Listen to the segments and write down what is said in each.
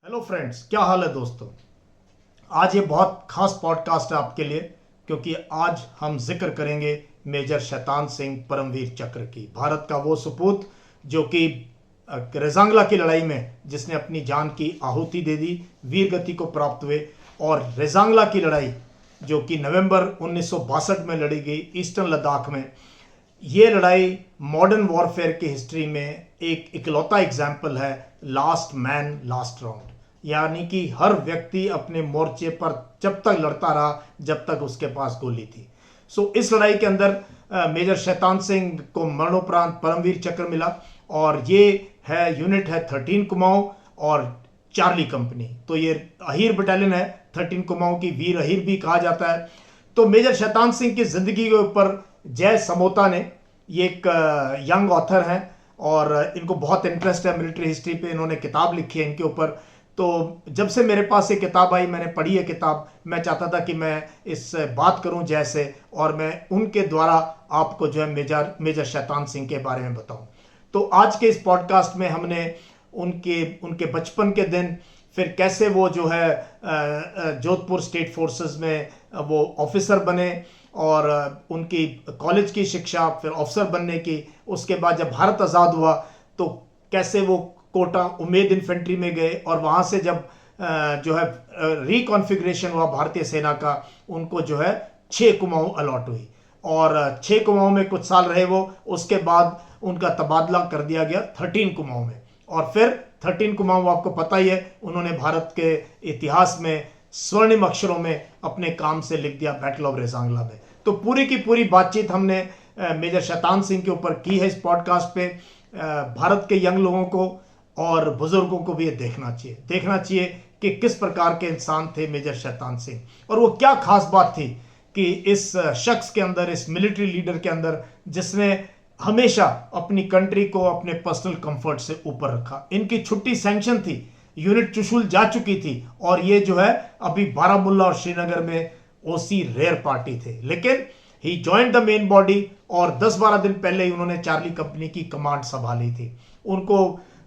Hello friends, क्या हाल है दोस्तों। आज ये बहुत खास पॉडकास्ट है आपके लिए, क्योंकि आज हम जिक्र करेंगे मेजर शैतान सिंह परमवीर चक्र की। भारत का वो सपूत जो कि रेजांगला की लड़ाई में जिसने अपनी जान की आहुति दे दी, वीर गति को प्राप्त हुए। और रेजांगला की लड़ाई जो कि नवंबर 1962 में लड़ी गई ईस्टर्न लद्दाख में, ये लड़ाई मॉडर्न वॉरफेयर की हिस्ट्री में एक इकलौता एग्जाम्पल है, लास्ट मैन लास्ट राउंड। यानी कि हर व्यक्ति अपने मोर्चे पर जब तक लड़ता रहा जब तक उसके पास गोली थी। इस लड़ाई के अंदर मेजर शैतान सिंह को मरणोपरांत परमवीर चक्र मिला। और ये यूनिट है 13 कुमाऊं और चार्ली कंपनी। तो ये अहीर बटालियन है, 13 कुमाऊं की वीर अहीर भी कहा जाता है। तो मेजर शैतान सिंह की जिंदगी के ऊपर जय समोता ने, ये एक यंग ऑथर हैं और इनको बहुत इंटरेस्ट है मिलिट्री हिस्ट्री पे, इन्होंने किताब लिखी है इनके ऊपर। तो जब से मेरे पास ये किताब आई, मैंने पढ़ी है किताब, मैं चाहता था कि मैं इस बात करूं जैसे, और मैं उनके द्वारा आपको जो है मेजर शैतान सिंह के बारे में बताऊं। तो आज के इस पॉडकास्ट में हमने उनके उनके बचपन के दिन, फिर कैसे वो जो है जोधपुर स्टेट फोर्सेस में वो ऑफिसर बने, और उनकी कॉलेज की शिक्षा, फिर ऑफिसर बनने की, उसके बाद जब भारत आज़ाद हुआ तो कैसे वो कोटा उम्मेद इन्फेंट्री में गए, और वहाँ से जब जो है रिकॉन्फ़िगरेशन हुआ भारतीय सेना का, उनको जो है 6 कुमाऊं अलॉट हुई। और 6 कुमाऊं में कुछ साल रहे वो, उसके बाद उनका तबादला कर दिया गया 13 कुमाऊं में। और फिर 13 कुमाऊं आपको पता ही है, उन्होंने भारत के इतिहास में स्वर्णिम अक्षरों में अपने काम से लिख दिया, बैटल ऑफ रेजांगला में। तो पूरी की पूरी बातचीत हमने मेजर शैतान सिंह के ऊपर की है इस पॉडकास्ट पे। भारत के यंग लोगों को और बुजुर्गों को भी ये देखना चाहिए कि किस प्रकार के इंसान थे मेजर शैतान सिंह, और वो क्या खास बात थी कि इस शख्स के अंदर, इस मिलिट्री लीडर के अंदर, जिसने हमेशा अपनी कंट्री को अपने पर्सनल कंफर्ट से ऊपर रखा। इनकी छुट्टी सैंक्शन थी, यूनिट चुशुल जा चुकी थी, और ये जो है अभी बारामुल्ला और श्रीनगर में ओसी रेयर पार्टी थे, लेकिन ही ज्वाइंट द मेन बॉडी। और 10-12 दिन पहले ही उन्होंने चार्ली कंपनी की कमांड संभाली थी। उनको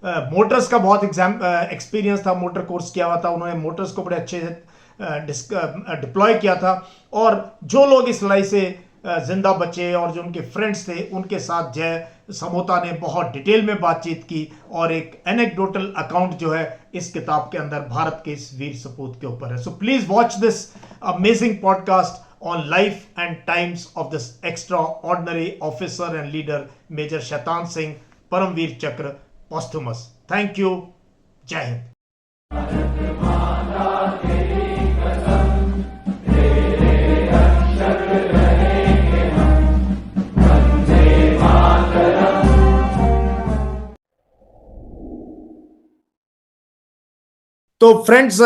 मोटर्स का बहुत एक्सपीरियंस था, मोटर कोर्स किया हुआ था उन्होंने, मोटर्स को बड़े अच्छे से डिप्लॉय किया था। और जो लोग इस लड़ाई से जिंदा बचे और जो उनके फ्रेंड्स थे, उनके साथ जय समोता ने बहुत डिटेल में बातचीत की, और एक एनेक्डोटल अकाउंट जो है इस किताब के अंदर भारत के इस वीर सपूत के ऊपर है। So please watch this amazing podcast on life and times of this extraordinary officer and leader Major Shaitan Singh Paramveer Chakra posthumous. Thank you. Jai Hind. तो फ्रेंड्स,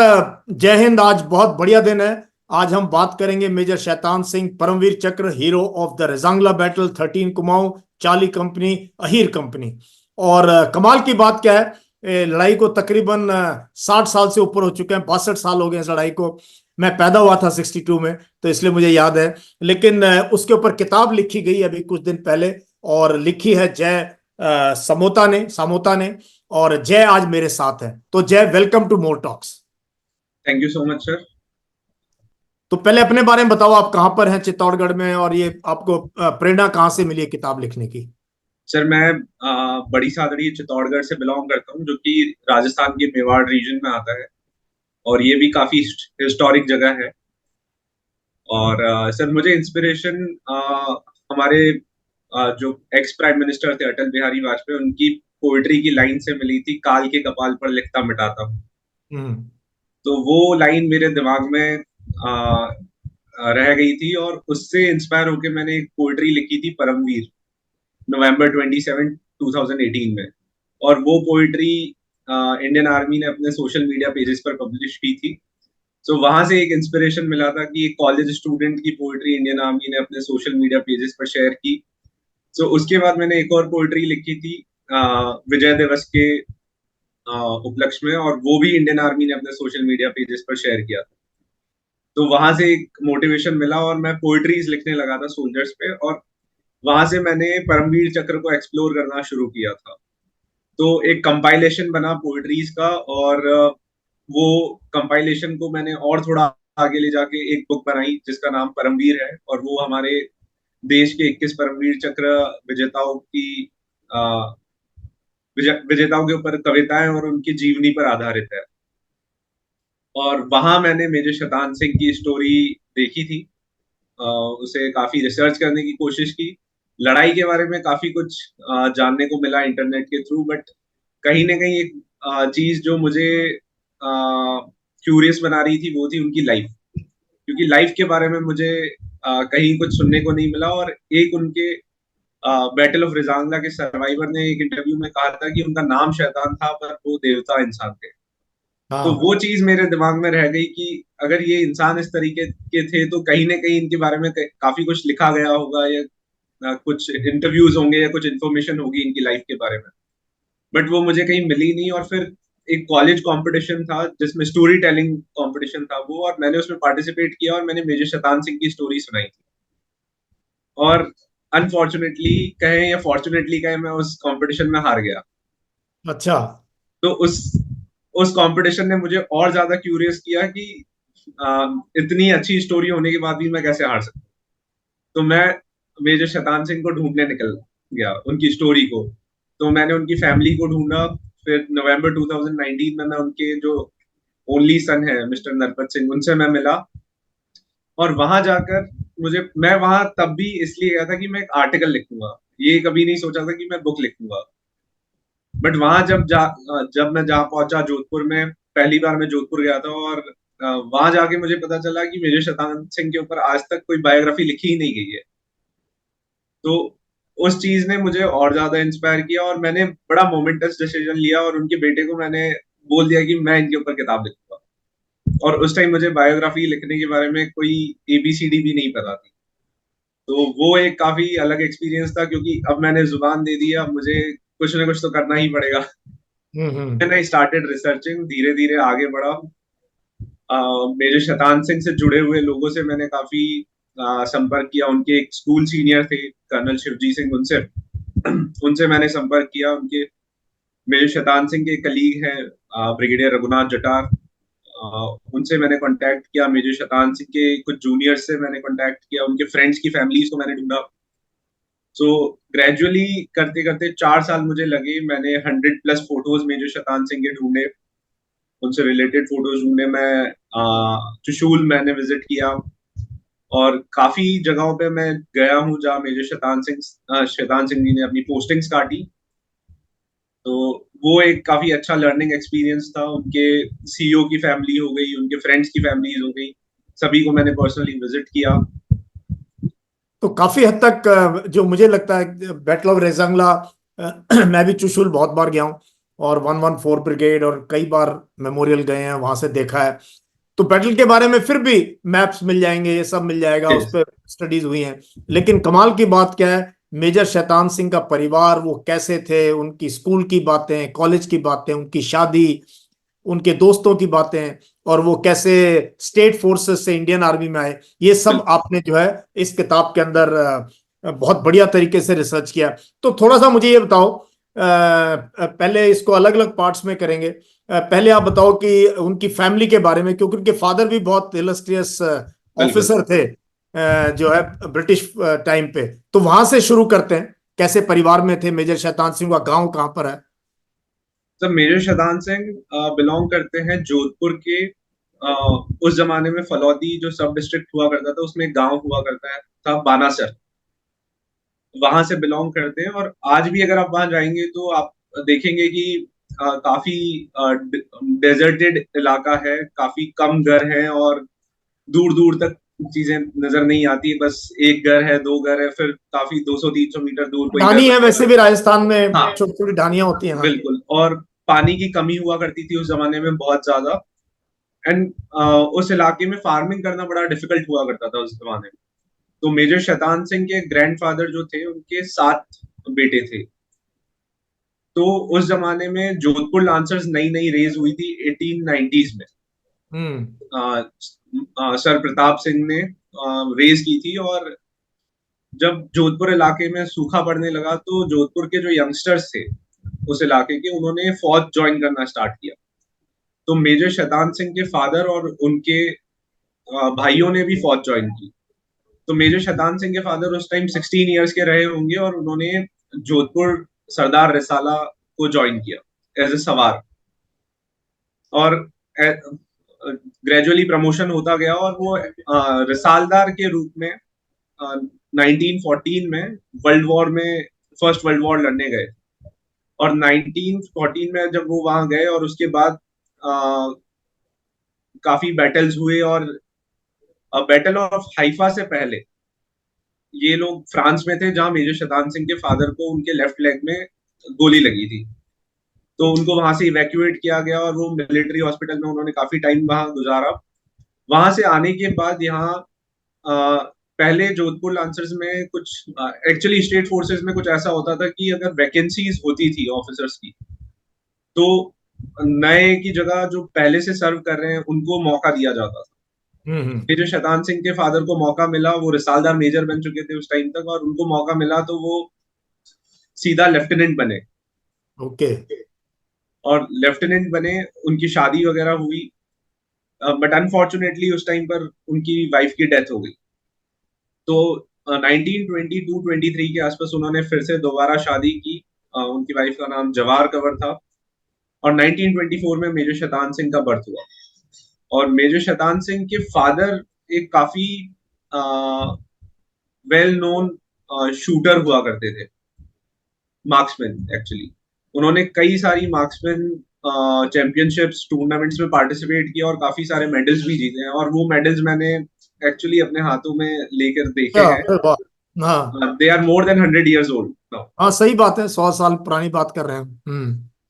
जय हिंद। आज बहुत बढ़िया दिन है। आज हम बात करेंगे major Shaitan Singh Paramvir Chakra, hero of the Rezangla battle, 13 Kumaon, Charlie company, Ahir company. और कमाल की बात क्या है, लड़ाई को तकरीबन 60 साल से ऊपर हो चुके हैं, 62 साल हो गए इस लड़ाई को। मैं पैदा हुआ था 62 में, तो इसलिए मुझे याद है। लेकिन उसके ऊपर किताब लिखी गई अभी कुछ दिन पहले, और लिखी है जय सामोता ने। और जय आज मेरे साथ है। तो Jai, welcome to more talks. Thank you so much sir. तो पहले अपने बारे में बताओ, आप कहां पर हैं चित्तौड़गढ़ में, और ये आपको प्रेरणा कहां से मिली है किताब लिखने की। सर मैं बड़ी सादड़ी चित्तौड़गढ़ से बिलोंग करता हूँ, जो कि राजस्थान के मेवाड़ रीजन में आता है, और ये भी काफी हिस्टोरिक जगह है। और सर मुझे इंस्पिरेशन हमारे जो एक्स प्राइम मिनिस्टर थे अटल बिहारी वाजपेयी, उनकी पोइट्री की लाइन से मिली थी, काल के कपाल पर लिखता मिटाता हूँ। हम्म। तो वो लाइन मेरे दिमाग में रह गई थी, और उससे इंस्पायर होकर मैंने एक पोइट्री लिखी थी, परमवीर, नवंबर 27 2018 में। और वो पोइट्री इंडियन आर्मी ने अपने सोशल मीडिया पेजेस पर पब्लिश की थी। सो वहां से एक इंस्पिरेशन मिला था कि एक कॉलेज स्टूडेंट की पोइट्री इंडियन आर्मी ने अपने सोशल मीडिया पेजेस पर शेयर की। सो उसके बाद मैंने एक और पोइट्री लिखी थी विजय दिवस के उपलक्ष्य में, और वो भी इंडियन आर्मी ने अपने सोशल मीडिया पेजेस पर शेयर किया था। तो वहां से एक मोटिवेशन मिला और मैं पोइट्रीज लिखने लगा था सोल्जर्स पे, और वहां से मैंने परमवीर चक्र को एक्सप्लोर करना शुरू किया था। तो एक कंपाइलेशन बना पोइट्रीज का, और वो कंपाइलेशन को मैंने और थोड़ा आगे ले जाके एक बुक बनाई जिसका नाम परमवीर है, और वो हमारे देश के 21 परमवीर चक्र विजेताओं की विजेताओं के ऊपर कविताएं और उनकी जीवनी पर आधारित है। और वहां मैंने मेजर शतान सिंह की स्टोरी देखी थी, उसे काफी रिसर्च करने की कोशिश की। लड़ाई के बारे में काफी कुछ जानने को मिला इंटरनेट के थ्रू, बट कहीं ना कहीं एक चीज जो मुझे क्यूरियस बना रही थी वो थी उनकी लाइफ, क्योंकि लाइफ के बारे में मुझे कहीं कुछ सुनने को नहीं मिला। और एक उनके बैटल ऑफ रिजांगला के सर्वाइवर ने एक इंटरव्यू में कहा था कि उनका नाम शैतान था पर वो देवता इंसान थे। तो हाँ। वो चीज मेरे दिमाग में रह गई कि अगर ये इंसान इस तरीके के थे तो कहीं ना कहीं इनके बारे में काफी कुछ लिखा गया होगा, या कुछ इंटरव्यूज होंगे या कुछ इन्फॉर्मेशन होगी इनकी लाइफ के बारे में। बट वो मुझे कहीं मिली नहीं। और फिर एक कॉलेज कंपटीशन था जिसमें स्टोरी टेलिंग कंपटीशन था वो, और मैंने उसमें पार्टिसिपेट किया और मैंने मेजर शतान सिंह की स्टोरी सुनाई थी। और अनफॉर्चुनेटली कहें या फॉर्चुनेटली कहें, मैं उस कंपटीशन में हार गया। अच्छा। तो उस कंपटीशन ने मुझे और ज्यादा क्यूरियस किया कि इतनी अच्छी स्टोरी होने के बाद भी मैं कैसे हार सकता हूँ। तो मैं मेजर शतान सिंह को ढूंढने निकल गया, उनकी स्टोरी को। तो मैंने उनकी फैमिली को ढूंढा। फिर नवंबर 2019 में मैं उनके जो ओनली सन है मिस्टर नरपत सिंह, उनसे मैं मिला। और वहां जाकर मैं वहां तब भी इसलिए गया था कि मैं एक आर्टिकल लिखूंगा, ये कभी नहीं सोचा था कि मैं बुक लिखूंगा। बट वहां जब मैं जहाँ पहुंचा जोधपुर में, पहली बार मैं जोधपुर गया था, और वहां जाके मुझे पता चला कि मेजर शतानंद सिंह के ऊपर आज तक कोई बायोग्राफी लिखी ही नहीं गई है। तो उस चीज ने मुझे और ज्यादा इंस्पायर किया, और मैंने बड़ा मोमेंटस डिसीजन लिया और उनके बेटे को मैंने बोल दिया कि मैं इनके ऊपर किताब लिखूंगा। और उस टाइम मुझे बायोग्राफी लिखने के बारे में कोई एबीसीडी भी नहीं पता थी। तो वो एक काफी अलग एक्सपीरियंस था, क्योंकि अब मैंने जुबान दे दी, अब मुझे कुछ ना कुछ तो करना ही पड़ेगा। हम्म। मैंने स्टार्टेड रिसर्चिंग, धीरे धीरे आगे बढ़ा। मेरे शतान सिंह से जुड़े हुए लोगों से मैंने काफी संपर्क किया। उनके एक स्कूल सीनियर थे कर्नल शिवजी सिंह, उनसे उनसे मैंने संपर्क किया। उनके मेरे शतान सिंह के कलीग हैं ब्रिगेडियर रघुनाथ जटार, उनसे मैंने कांटेक्ट किया। मेजर शतान सिंह के कुछ जूनियर्स से मैंने कांटेक्ट किया। उनके फ्रेंड्स की फैमिलीज को मैंने ढूंढा। सो ग्रेजुअली करते करते 4 साल मुझे लगे। मैंने 100+ फोटोज मेजर शतान सिंह के ढूंढे, उनसे रिलेटेड फोटोज ढूंढे। मैं त्रिशूल मैंने विजिट किया, और काफी जगहों पे मैं गया हूँ जहाँ मेजर शैतान सिंह जी ने अपनी पोस्टिंग्स काटी। तो वो एक काफी अच्छा लर्निंग एक्सपीरियंस था। उनके सीईओ की फैमिली हो गई, उनके फ्रेंड्स की फैमिलीज हो गई, सभी को मैंने पर्सनली विजिट किया। तो काफी हद तक जो मुझे लगता है बैटल ऑफ रेजंगला, मैं भी चुशुल बहुत बार गया हूँ, और 114 ब्रिगेड और कई बार मेमोरियल गए हैं, वहां से देखा है। तो बैटल के बारे में फिर भी मैप्स मिल जाएंगे, ये सब मिल जाएगा, उस Yes. पर स्टडीज हुई हैं। लेकिन कमाल की बात क्या है, मेजर शैतान सिंह का परिवार वो कैसे थे, उनकी स्कूल की बातें, कॉलेज की बातें, उनकी शादी, उनके दोस्तों की बातें, और वो कैसे स्टेट फोर्सेस से इंडियन आर्मी में आए, ये सब बिल्कुल। आपने जो है इस किताब के अंदर बहुत बढ़िया तरीके से रिसर्च किया। तो थोड़ा सा मुझे ये बताओ, पहले इसको अलग अलग पार्ट्स में करेंगे। पहले आप बताओ कि उनकी फैमिली के बारे में, क्योंकि उनके फादर भी बहुत इलस्ट्रियस बिल्कुल ऑफिसर थे, जो है ब्रिटिश टाइम पे। तो वहां से शुरू करते हैं, कैसे परिवार में थे मेजर शैतान सिंह, का गांव कहाँ पर है? Sir, major Shaitan Singh belong करते हैं जोधपुर के। उस जमाने में फलौदी जो सब डिस्ट्रिक्ट हुआ करता था, उसमें एक गांव हुआ करता है था बानासर, वहां से बिलोंग करते हैं। और आज भी अगर आप वहां जाएंगे तो आप देखेंगे कि काफी डेजर्टेड इलाका है, काफी कम घर हैं, और दूर दूर तक चीजें नजर नहीं आती। बस एक घर है, दो घर है, फिर काफी 200-300 मीटर दूर कोई घर ढानी है, बना वैसे हुआ भी राजस्थान में है। हाँ, छोटी छोटी ढानियां होती हैं, हाँ। बिल्कुल। और पानी की कमी हुआ करती थी उस जमाने में बहुत ज्यादा। एंड उस इलाके में फार्मिंग करना बड़ा डिफिकल्ट हुआ करता था उस जमाने में। तो मेजर शैतान सिंह के ग्रैंडफादर जो थे, उनके 7 बेटे थे। तो उस जमाने में जोधपुर लांसर्स नई नई रेज हुई थी 1890s में। हम्म। सर प्रताप सिंह ने रेज की थी। और जब जोधपुर इलाके में सूखा पड़ने लगा तो जोधपुर के जो यंगस्टर्स थे उस इलाके के, उन्होंने फौज ज्वाइन करना स्टार्ट किया। तो मेजर शैतान सिंह के फादर और उनके भाइयों ने भी फौज ज्वाइन की। तो मेजर शैतान सिंह के फादर उस टाइम 16 इयर्स के रहे होंगे और उन्होंने जोधपुर सरदार रिसाला को ज्वाइन किया एज ए सवार, और ग्रेजुअली प्रमोशन होता गया और वो रिसालदार के रूप में 1914 में वर्ल्ड वॉर में फर्स्ट वर्ल्ड वॉर लड़ने गए। और 1914 में जब वो वहां गए और उसके बाद काफी बैटल्स हुए, और बैटल ऑफ हाइफा से पहले ये लोग फ्रांस में थे, जहां मेजर शैतान सिंह के फादर को उनके लेफ्ट लेग में गोली लगी थी। तो उनको वहां से इवैक्यूएट किया गया और वो मिलिट्री हॉस्पिटल में उन्होंने काफी टाइम वहां गुजारा। वहां से आने के बाद यहाँ पहले जोधपुर लांसर्स में कुछ एक्चुअली स्टेट फोर्सेस में कुछ ऐसा होता था कि अगर वैकेंसीज होती थी ऑफिसर्स की, तो नए की जगह जो पहले से सर्व कर रहे हैं उनको मौका दिया जाता था। ये जो शैतान सिंह के फादर को मौका मिला, वो रिसालदार मेजर बन चुके थे उस टाइम तक, और उनको मौका मिला तो वो सीधा लेफ्टिनेंट बने। ओके। और लेफ्टिनेंट बने, उनकी शादी वगैरह हुई, बट अनफॉर्चुनेटली उस टाइम पर उनकी वाइफ की डेथ हो गई। तो 1922-23 के आसपास उन्होंने फिर से दोबारा शादी की। उनकी वाइफ का नाम जवाहर कवर था, और 1924 में मेजर शैतान सिंह का बर्थ हुआ। और मेजर शैतान सिंह के फादर एक काफी वेल नोन शूटर हुआ करते थे, मार्क्समैन एक्चुअली। उन्होंने कई सारी मार्क्समैन चैंपियनशिप्स टूर्नामेंट्स में पार्टिसिपेट किया और काफी सारे मेडल्स भी जीते हैं, और वो मेडल्स मैंने एक्चुअली अपने हाथों में लेकर देखे क्या? हैं। अरे वाह। हाँ they are more than 100 years old now. हाँ, सही बात है, 100 साल पुरानी बात कर रहे हैं।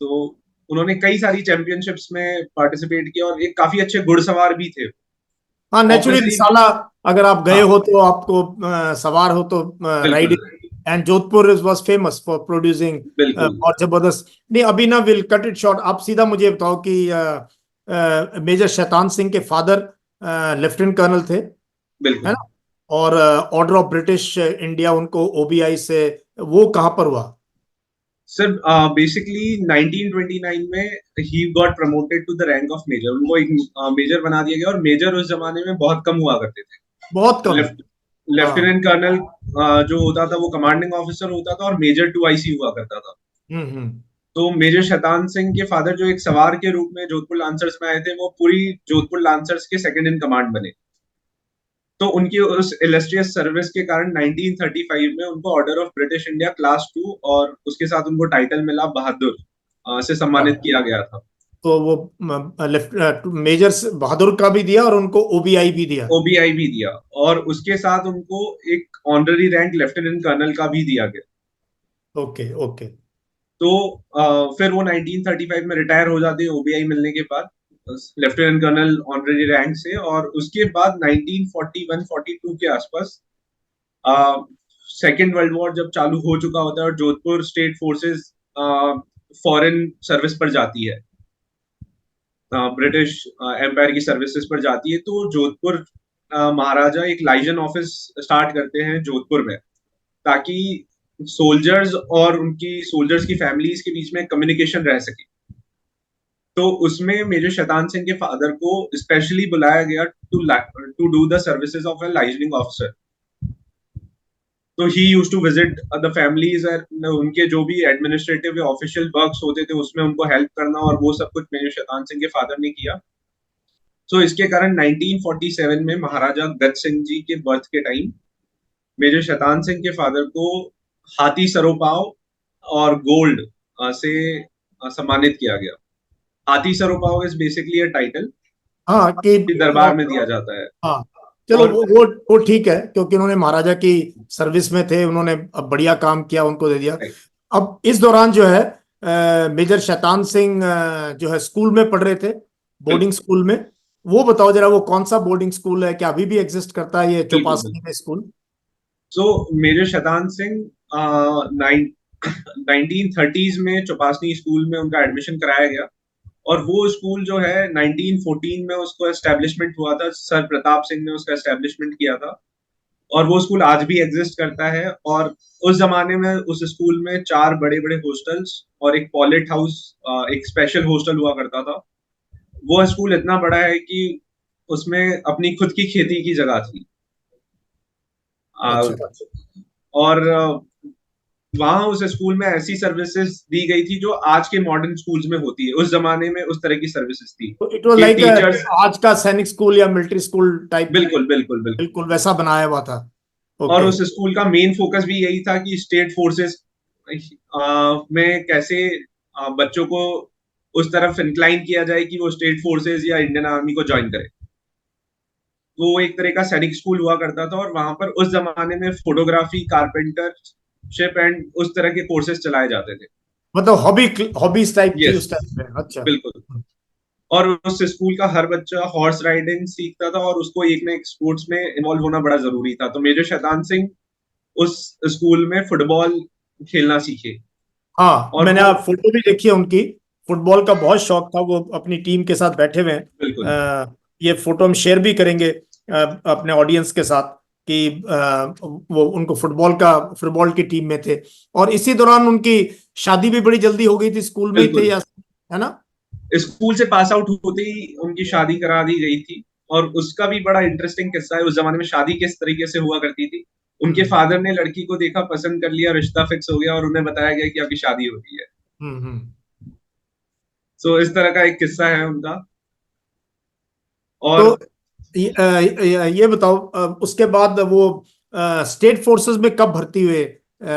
तो उन्होंने कई सारी चैंपियनशिप्स में पार्टिसिपेट किया, और एक काफी अच्छे घुड़सवार भी थे हाँ, नेचुरली ऑब्वियसली। रिसाला अगर आप गए हाँ, हो तो आपको सवार हो तो बिल्कुल riding. And Jodhpur was famous for producing बिल्कुल बहुत जबरदस्त। नहीं, अभी ना विल कट इट शॉर्ट। आप सीधा मुझे बताओ कि मेजर शैतान सिंह के फादर लेफ्टिनेंट कर्नल थे, है बिल्कुल। ना? और ऑर्डर ऑफ ब्रिटिश इंडिया उनको ओबीआई से, वो कहाँ पर हुआ? सर बेसिकली 1929 में ही got promoted to the rank of major. उनको एक मेजर बना दिया गया, और मेजर उस जमाने में बहुत कम हुआ करते थे। बहुत कम। हाँ। लेफ्टिनेंट कर्नल जो होता था वो कमांडिंग ऑफिसर होता था, और मेजर 2 IC हुआ करता था। हम्म। तो मेजर शैतान सिंह के फादर जो एक सवार के रूप में जोधपुर लांसर्स में आए थे, वो पूरी जोधपुर लांसर्स के सेकंड इन कमांड बने। तो उनकी उस इलस्ट्रियस सर्विस के कारण 1935 में उनको order of British India class 2, और उसके साथ उनको टाइटल मिला बहादुर से सम्मानित हाँ, किया गया था। तो वो लेफ्ट मेजर बहादुर का भी दिया और उनको ओबीआई भी दिया। OBI भी दिया, और उसके साथ उनको एक ऑनररी रैंक लेफ्टिनेंट कर्नल का भी दिया गया। Okay okay. तो फिर वो 1935 में रिटायर हो जाते हैं OBI मिलने के बाद, लेफ्टिनेंट कर्नल ऑनररी रैंक से। और उसके बाद 1941-42 के आसपास सेकेंड वर्ल्ड वॉर जब चालू हो चुका होता है और Jodhpur state forces foreign service पर जाती है, ब्रिटिश एम्पायर की सर्विसेज पर जाती है, तो जोधपुर महाराजा एक लाइजन ऑफिस स्टार्ट करते हैं जोधपुर में, ताकि सोल्जर्स और उनकी सोल्जर्स की फैमिलीज के बीच में कम्युनिकेशन रह सके। तो उसमें मेजर शैतान सिंह के फादर को स्पेशली बुलाया गया to do the services of a liaisoning officer. तो he use to visit the families, उनके जो भी एडमिनिस्ट्रेटिव या ऑफिशियल वर्क्स होते थे उसमें उनको हेल्प करना, और वो सब कुछ मेजर शैतान सिंह के फादर ने किया। सो इसके कारण 1947 में महाराजा गज सिंह जी के बर्थ के टाइम मेजर शैतान सिंह के फादर को हाथी सरोपाव और गोल्ड से सम्मानित किया गया। हाथी सरोपाव इज बेसिकली अ टाइटल हाँ कि दरबार में दिया जाता है। हाँ, चलो और वो ठीक है, क्योंकि उन्होंने महाराजा की सर्विस में थे, उन्होंने बढ़िया काम किया, उनको दे दिया। अब इस दौरान जो है मेजर शैतान सिंह जो है स्कूल में पढ़ रहे थे, बोर्डिंग बिल्कुल स्कूल में। वो बताओ जरा, वो कौन सा बोर्डिंग स्कूल है, क्या अभी भी एग्जिस्ट करता है ये बिल्कुल चौपासी बिल्कुल। में school? So major Shaitan Singh 1930s में चौपासनी स्कूल में उनका एडमिशन कराया गया, और वो स्कूल जो है 1914 में उसको एस्टेब्लिशमेंट हुआ था। सर प्रताप सिंह ने उसका एस्टेब्लिशमेंट किया था, और वो स्कूल आज भी एग्जिस्ट करता है। और उस जमाने में उस स्कूल में 4 बड़े बड़े हॉस्टल्स और एक पॉलिट हाउस, एक स्पेशल हॉस्टल हुआ करता था, वो स्कूल इतना बड़ा है कि उसमें अपनी खुद की खेती की जगह थी। अच्छा। और वहां उस स्कूल में ऐसी सर्विसेज दी गई थी जो आज के मॉडर्न स्कूल्स में होती है, उस जमाने में उस तरह की सर्विसेज थी तो इट वाज कि लाइक टीचर्स। आज का सैनिक स्कूल या मिलिट्री स्कूल टाइप। बिल्कुल बिल्कुल बिल्कुल। बिल्कुल वैसा बनाया हुआ था। और ओके। उस स्कूल का मेन फोकस भी यही था कि स्टेट फोर्सेस में कैसे बच्चों को उस तरफ इंक्लाइन किया जाए कि वो स्टेट फोर्सेस या इंडियन आर्मी को ज्वाइन करे। तो वो एक तरह का सैनिक स्कूल हुआ करता था, और वहां पर उस जमाने में फोटोग्राफी, कारपेंटरशिप एंड उस तरह के कोर्सेज चलाए जाते थे। मतलब हॉबीज टाइप थी यस, उस टाइप में। अच्छा। बिल्कुल। और उस स्कूल का हर बच्चा हॉर्स राइडिंग सीखता था, और उसको एक ना एक स्पोर्ट्स में इन्वॉल्व होना बड़ा जरूरी था। तो मेजर शैतान सिंह उस स्कूल में फुटबॉल खेलना सीखे। हाँ, और मैंने वो आप फोटो भी देखी है उनकी। फुटबॉल का बहुत शौक था, वो अपनी टीम के साथ बैठे हुए हैं। बिल्कुल ये फोटो हम शेयर भी करेंगे अपने ऑडियंस के साथ कि वो उनको फुटबॉल की टीम में थे। और इसी दौरान उनकी शादी भी बड़ी जल्दी हो गई थी, स्कूल में ही थे बिल्कुल। या, है ना? स्कूल से पास आउट होते ही उनकी शादी करा दी गई थी। और उसका भी बड़ा इंटरेस्टिंग किस्सा है, उस जमाने में शादी किस तरीके से हुआ करती थी। उनके हम्म फादर ने लड़की को देखा, पसंद कर लिया, रिश्ता फिक्स हो गया और उन्हें बताया गया कि आपकी शादी हो रही है। हम्म। सो इस तरह का एक किस्सा है उनका। तो और ये बताओ, उसके बाद वो स्टेट फोर्सेस में कब भर्ती हुए?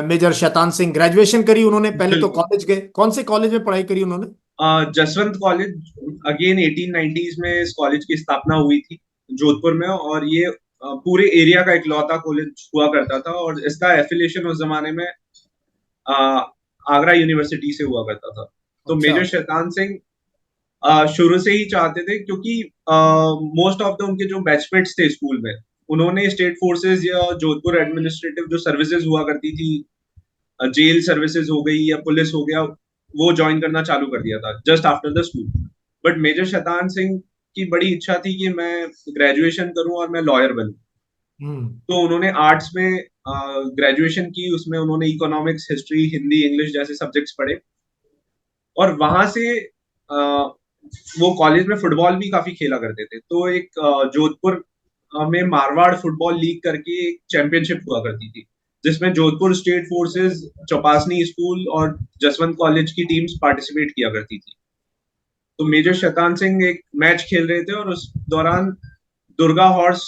मेजर शैतान सिंह ग्रेजुएशन करी उन्होंने, पहले तो बिल्कुल, कॉलेज गए, कौन से कॉलेज में पढ़ाई करी उन्होंने? जसवंत कॉलेज, अगेन 1890s में इस कॉलेज की स्थापना हुई थी जोधपुर में। और ये पूरे एरिया का इकलौता कॉलेज हुआ करता था, और इसका एफिलिएशन उस जमाने में अ, आगरा यूनिवर्सिटी से हुआ करता था। तो अच्छा। मेजर शैतान सिंह शुरू से ही चाहते थे, क्योंकि मोस्ट ऑफ द उनके जो बैचमेट्स थे स्कूल में, उन्होंने स्टेट फोर्सेस या जोधपुर एडमिनिस्ट्रेटिव जो सर्विसेज हुआ करती थी, जेल सर्विसेज हो गई या पुलिस हो गया, वो ज्वाइन करना चालू कर दिया था just after the school. But major Shaitan Singh की बड़ी इच्छा थी कि मैं ग्रेजुएशन करूं और मैं लॉयर बनूं। हम्म तो उन्होंने आर्ट्स में ग्रेजुएशन की, उसमें उन्होंने इकोनॉमिक्स, हिस्ट्री, हिंदी, इंग्लिश जैसे सब्जेक्ट्स पढ़े। और वहां से वो कॉलेज में फुटबॉल भी काफी खेला करते थे। तो एक जोधपुर में मारवाड़ फुटबॉल लीग करके एक चैंपियनशिप हुआ करती थी, जिसमें Jodhpur state forces, Chaupasni school और जसवंत कॉलेज की टीम्स पार्टिसिपेट किया करती थी। तो मेजर शैतान सिंह एक मैच खेल रहे थे, और उस दौरान दुर्गा हॉर्स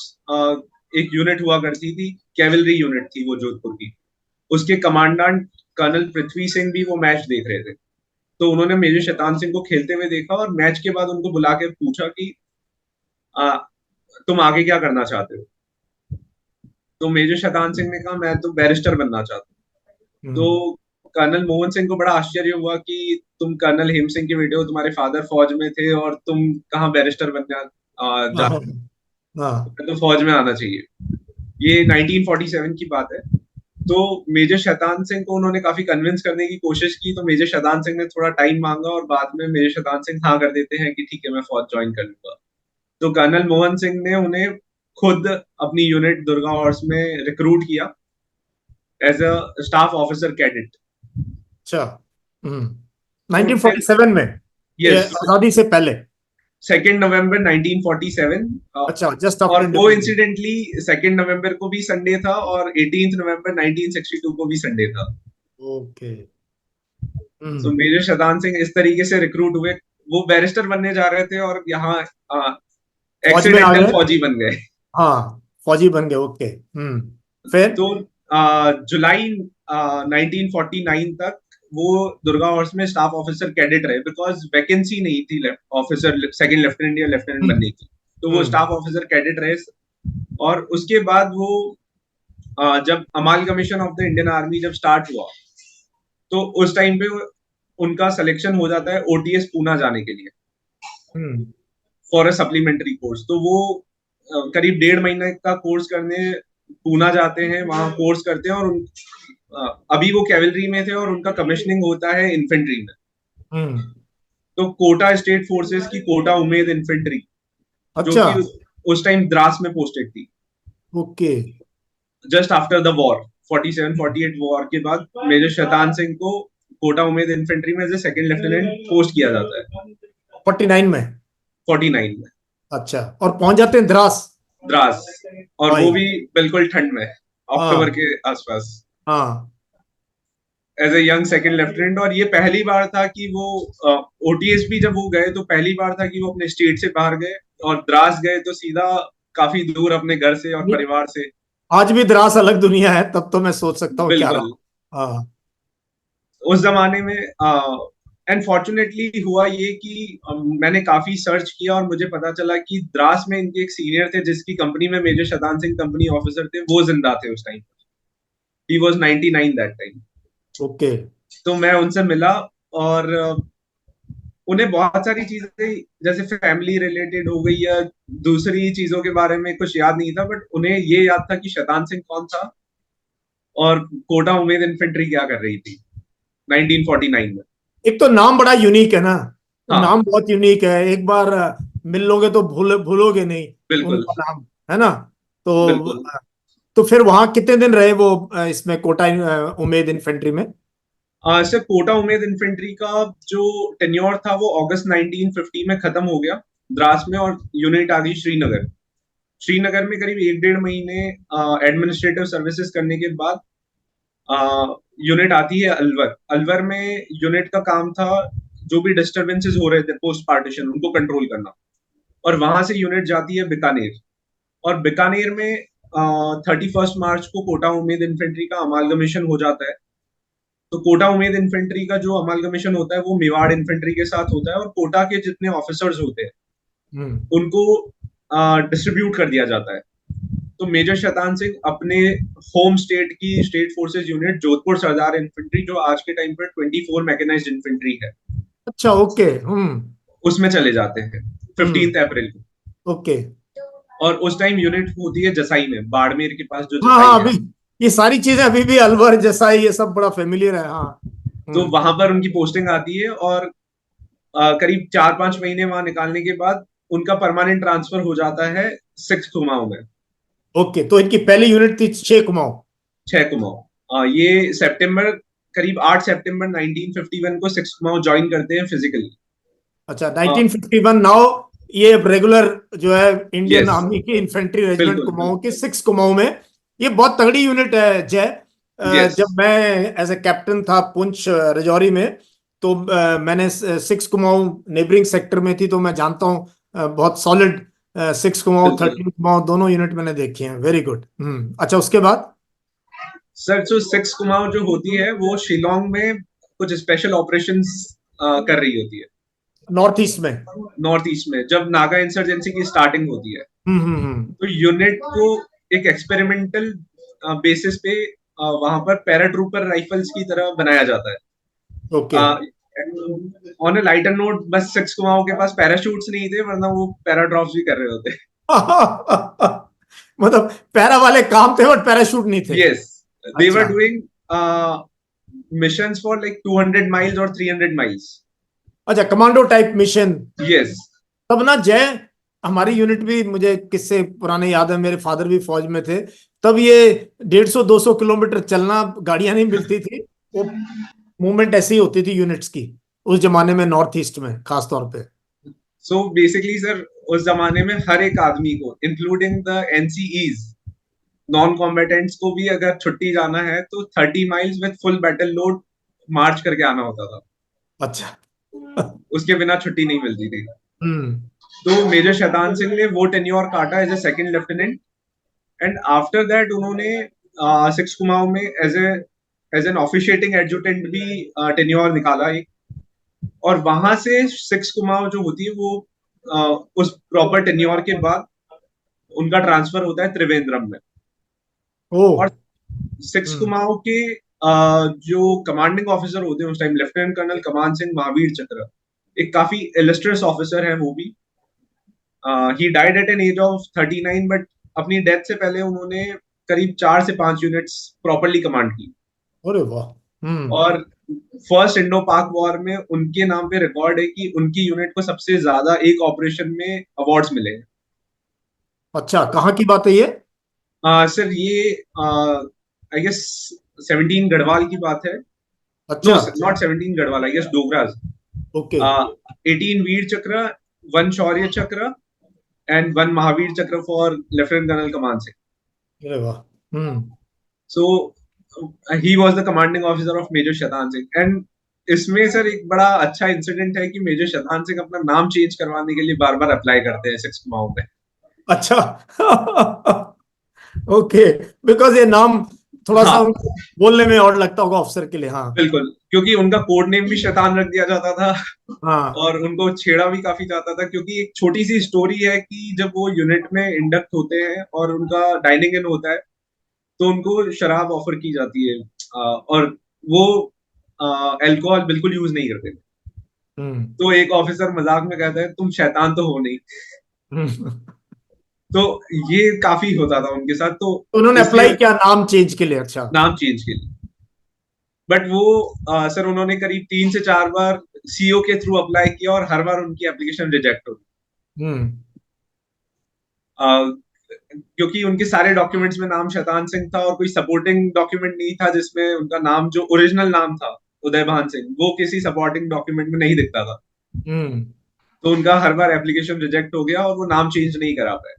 एक यूनिट हुआ करती थी, कैवलरी यूनिट थी वो जोधपुर की। उसके कमांडेंट कर्नल पृथ्वी सिंह भी वो मैच देख रहे थे। तो उन्होंने मेजर शैतान सिंह को खेलते हुए देखा, और मैच के बाद उनको बुला के पूछा कि आ, तुम आगे क्या करना चाहते हो। तो मेजर शैतान सिंह ने कहा, मैं तो बैरिस्टर बनना चाहता हूँ। हम्म। तो कर्नल मोहन सिंह को बड़ा आश्चर्य हुआ कि तुम कर्नल हेम सिंह के बेटे हो, तुम्हारे फादर फौज में थे, और तुम कहाँ बैरिस्टर बनने हाँ जा। हाँ। तो फौज में आना चाहिए। ये 1947 की बात है। तो मेजर शैतान सिंह को उन्होंने काफी कन्विंस करने की कोशिश की, तो मेजर शैतान सिंह ने थोड़ा टाइम मांगा, और बाद में मेजर शैतान सिंह हाँ कर देते हैं कि ठीक है, मैं फौज ज्वाइन कर लूंगा। तो कर्नल मोहन सिंह ने उन्हें खुद अपनी यूनिट दुर्गा हॉर्स में रिक्रूट किया as a staff officer cadet. अच्छा। हम्म। तो फिर 1947 में, ये यस, आजादी से पहले? 2 नवंबर 1947। अच्छा, जस्ट और आफ्टर को इंडिपेंडेंस। इंसिडेंटली 2 नवंबर को भी संडे था, और 18 नवंबर 1962 को भी संडे था। ओके। सो हम्म। मेजर शैतान सिंह इस तरीके से रिक्रूट हुए। वो बैरिस्टर बनने जा रहे थे, और यहाँ फौज में आ एक्सीडेंटल गए। फौजी बन गए। हाँ, फौजी बन गए। ओके। फिर? तो जुलाई 1949 तक वो दुर्गा हॉर्स में स्टाफ ऑफिसर कैडेट रहे, बिकॉज वैकेंसी नहीं थी ऑफिसर सेकंड लेफ्टिनेंट या लेफ्टिनेंट हम्म बनने की। तो वो हम्म स्टाफ ऑफिसर कैडेट रहे। और उसके बाद वो जब amalgamation of the Indian army जब स्टार्ट हुआ, तो उस टाइम पे उनका सिलेक्शन हो जाता है ओटीएस पूना जाने के लिए, हम्म फॉर अ सप्लीमेंट्री कोर्स। तो वो करीब 1.5 महीने का कोर्स करने पूना जाते हैं, वहां कोर्स करते हैं। और अभी वो कैवलरी में थे, और उनका कमिश्निंग होता है इन्फेंट्री में। हम्म। तो कोटा स्टेट फोर्सेस की कोटा उमेद इन्फेंट्री, जो अच्छा। कि उस टाइम द्रास में पोस्टेड थी, okay. Just after the war, 47-48 war के बाद मेजर शैतान सिंह को कोटा उमेद इन्फेंट्री में as a second lieutenant post किया जाता है। 49 में? 49 में। अच्छा, और पहुंच जाते हैं द्रास? द्रास, और भाई। वो भी बिल्कुल ठंड में, अक्टूबर हाँ के आसपास, हाँ। As a young second lieutenant. और ये पहली बार था कि वो ओटीएस भी जब वो गए तो पहली बार था कि वो अपने स्टेट से बाहर गए, और द्रास गए तो सीधा काफी दूर अपने घर से और ये परिवार से। आज भी द्रास अलग दुनिया है, तब तो मैं सोच सकता हूँ क्या बिल्कुल। रहा। हाँ। उस जमाने में अनफॉर्चुनेटली हुआ ये कि मैंने काफी सर्च किया और मुझे पता चला कि द्रास में इनके एक सीनियर थे जिसकी कंपनी में major Shaitan Singh company officer थे, वो जिंदा थे उस time. He was 99 that time. Okay. तो मैं उनसे मिला, और उन्हें बहुत सारी चीजें जैसे फैमिली रिलेटेड हो गई या दूसरी चीजों के बारे में कुछ याद नहीं था, बट उन्हें ये याद था कि शतान सिंह कौन था और कोटा उमेद इन्फेंट्री क्या कर रही थी 1949 में। एक तो नाम बड़ा यूनिक है ना, हाँ, नाम बहुत यूनिक है। एक बार मिल लोगे तो भूलोगे नहीं बिल्कुल उनका नाम, है ना? तो बिल्कुल। तो फिर वहां कितने दिन रहे वो इसमें कोटा उमेद इन्फेंट्री में? सर, कोटा उमेद इन्फेंट्री का जो टेन्योर था वो अगस्त 1950 में खत्म हो गया द्रास में, और यूनिट आ गई श्रीनगर। श्रीनगर में करीब 1 डेढ़ महीने एडमिनिस्ट्रेटिव सर्विसेज करने के बाद यूनिट आती है अलवर। अलवर में यूनिट का काम था जो भी डिस्टरबेंसेस हो रहे थे पोस्ट पार्टीशन उनको कंट्रोल करना, और वहां से यूनिट जाती है बीकानेर। और बीकानेर में 31 मार्च को कोटा उमेद इन्फेंट्री का अमालगमेशन हो जाता है। तो कोटा उमेद इन्फेंट्री का जो अमालगमेशन होता है वो मेवाड़ इन्फेंट्री के साथ होता है, और कोटा के जितने ऑफिसर्स होते हैं हम्म। उनको डिस्ट्रीब्यूट कर दिया जाता है। तो मेजर शतान सिंह अपने होम स्टेट की स्टेट फोर्सेस यूनिट जोधपुर सरदार इन्फेंट्री, जो आज के टाइम पर 24 मैकेनाइज्ड इन्फेंट्री है, अच्छा, ओके। उसमें चले जाते हैं हम्म। 15 अप्रैल को। ओके। और उस टाइम यूनिट होती है जसाई में, बाड़मेर के पास जो हाँ जसाई हाँ, है। अभी ये सारी चीजें अभी भी अलवर जैसा ही, ये सब बड़ा फेमिलियर है। हाँ। तो हम्म। वहां पर उनकी पोस्टिंग आती है, और करीब 4-5 महीने वहां निकालने के बाद उनका परमानेंट ट्रांसफर हो जाता है 6 कुमाऊं में। ओके, तो इनकी पहली यूनिट थी 6 कुमाऊं। 6 कुमाऊं, ये सितंबर, करीब 8 सितंबर 1951 को 6 कुमाऊं ज्वाइन करते हैं फिजिकली। अच्छा, 1951 नाउ ये रेगुलर जो है इंडियन यस, आर्मी की इन्फेंट्री रेजिमेंट बिल्कुल कुमाऊं की 6 कुमाऊं में। ये बहुत तगड़ी यूनिट है जय। यस। जब मैं एज ए कैप्टन था पुंछ राजौरी में, तो मैंने 6 कुमाऊं नेबरिंग सेक्टर में थी, तो मैं जानता हूँ बहुत सॉलिड 6 कुमाऊं बिल्कुल 13 कुमाऊं दोनों यूनिट मैंने देखी हैं। Very good. अच्छा, उसके बाद? सर, जो 6 कुमाऊं जो होती है वो शिलोंग में कुछ स्पेशल ऑपरेशंस कर रही होती है। नॉर्थ ईस्ट में? नॉर्थ ईस्ट में जब नागा इंसर्जेंसी की स्टार्टिंग होती है, हम्म। तो यूनिट को एक एक्सपेरिमेंटल बेसिस पे वहां पर पैराट्रूपर राइफल्स की तरह बनाया जाता ओके। है। ऑन अ लाइटर नोट, बस 6 कुमाऊं के पास पैराशूट्स नहीं थे, वरना वो पैराड्रॉप्स भी कर रहे होते। मतलब पैरा वाले काम थे बट पैराशूट नहीं थे। यस, दे वर अच्छा। Doing missions for like 200 miles और 300 माइल्स। अच्छा, कमांडो टाइप मिशन। यस। तब ना जय, हमारी यूनिट भी, मुझे किससे पुराने याद है, मेरे फादर भी फौज में थे। तब ये 150-200 किलोमीटर चलना, गाड़ियां नहीं मिलती थी। वो मूवमेंट ऐसी ही होती थी यूनिट्स की उस जमाने में, नॉर्थ ईस्ट में खास तौर पे। सो बेसिकली सर, उस जमाने में हर एक आदमी को, including the NCEs, non combatants को भी अगर छुट्टी जाना है तो 30 miles with full battle load march करके आना होता था। अच्छा। उसके बिना छुट्टी नहीं मिलती थी। हम्म। तो मेजर शैतान सिंह ने वो टेन्योर काटा as a second lieutenant, and after that उन्होंने 6 कुमाऊं में एज एन ऑफिशिएटिंग एडजुटेंट भी टेन्योर निकाला एक। और वहां से 6 कुमाऊं जो होती है वो उस प्रॉपर टेन्योर के बाद उनका ट्रांसफर होता है त्रिवेंद्रम में। ओ। और 6 कुमाऊं के जो कमांडिंग ऑफिसर होते हैं उस time, lieutenant colonel Kaman Singh Mahavir Chakra, एक काफी इलस्ट्रियस ऑफिसर है वो भी। He died at an age of 39, but अपनी डेथ से पहले उन्होंने करीब 4 से 5 यूनिट्स प्रॉपरली कमांड की। अरे वाह। और फर्स्ट इंडो पाक वॉर में उनके नाम पे रिकॉर्ड है कि उनकी यूनिट को सबसे ज्यादा एक ऑपरेशन में अवार्ड्स मिले हैं। अच्छा, कहाँ की बात है ये? सर, ये आई गेस 17 गढ़वाल की बात है। नो, अच्छा। Not 17 Garhwal, I guess Dogras. Okay. 18 Vir Chakra one Shaurya Chakra and one Mahavir Chakra for lieutenant colonel Kaman Singh. अरे वाह. Hmm. So he was the commanding officer of major Shaitan Singh. And इसमें सर एक बड़ा अच्छा इंसिडेंट है कि मेजर शैतान सिंह अपना नाम चेंज करवाने के लिए बार बार अप्लाई करते हैं 6 कुमाऊं में. अच्छा. ओके. बिकॉज ये नाम थोड़ा सा हाँ उनको बोलने में और लगता होगा ऑफिसर के लिए. हाँ. बिल्कुल, क्योंकि उनका कोड नेम भी शैतान रख दिया जाता था हाँ. और उनको छेड़ा भी काफी जाता था, क्योंकि एक छोटी सी स्टोरी है कि जब वो यूनिट में इंडक्ट होते हैं और उनका डाइनिंग इन होता है तो उनको शराब ऑफर की जाती है, और वो अल्कोहल बिल्कुल यूज नहीं करते थे. हम्म. तो एक ऑफिसर मजाक में कहता है तुम शैतान तो हो नहीं. हम्म. तो ये काफी होता था उनके साथ, तो उन्होंने अप्लाई इसलिए किया नाम चेंज के लिए. अच्छा. नाम चेंज के लिए. बट वो सर उन्होंने करीब 3 से 4 बार सीओ के थ्रू अप्लाई किया और हर बार उनकी एप्लीकेशन रिजेक्ट हो गई. हम्म. क्योंकि उनके सारे डॉक्यूमेंट्स में नाम शैतान सिंह था और कोई सपोर्टिंग डॉक्यूमेंट नहीं था जिसमें उनका नाम, जो ओरिजिनल नाम था उदय भान सिंह, वो किसी सपोर्टिंग डॉक्यूमेंट में नहीं दिखता था. हम्म. तो उनका हर बार एप्लीकेशन रिजेक्ट हो गया और वो नाम चेंज नहीं करा पाए.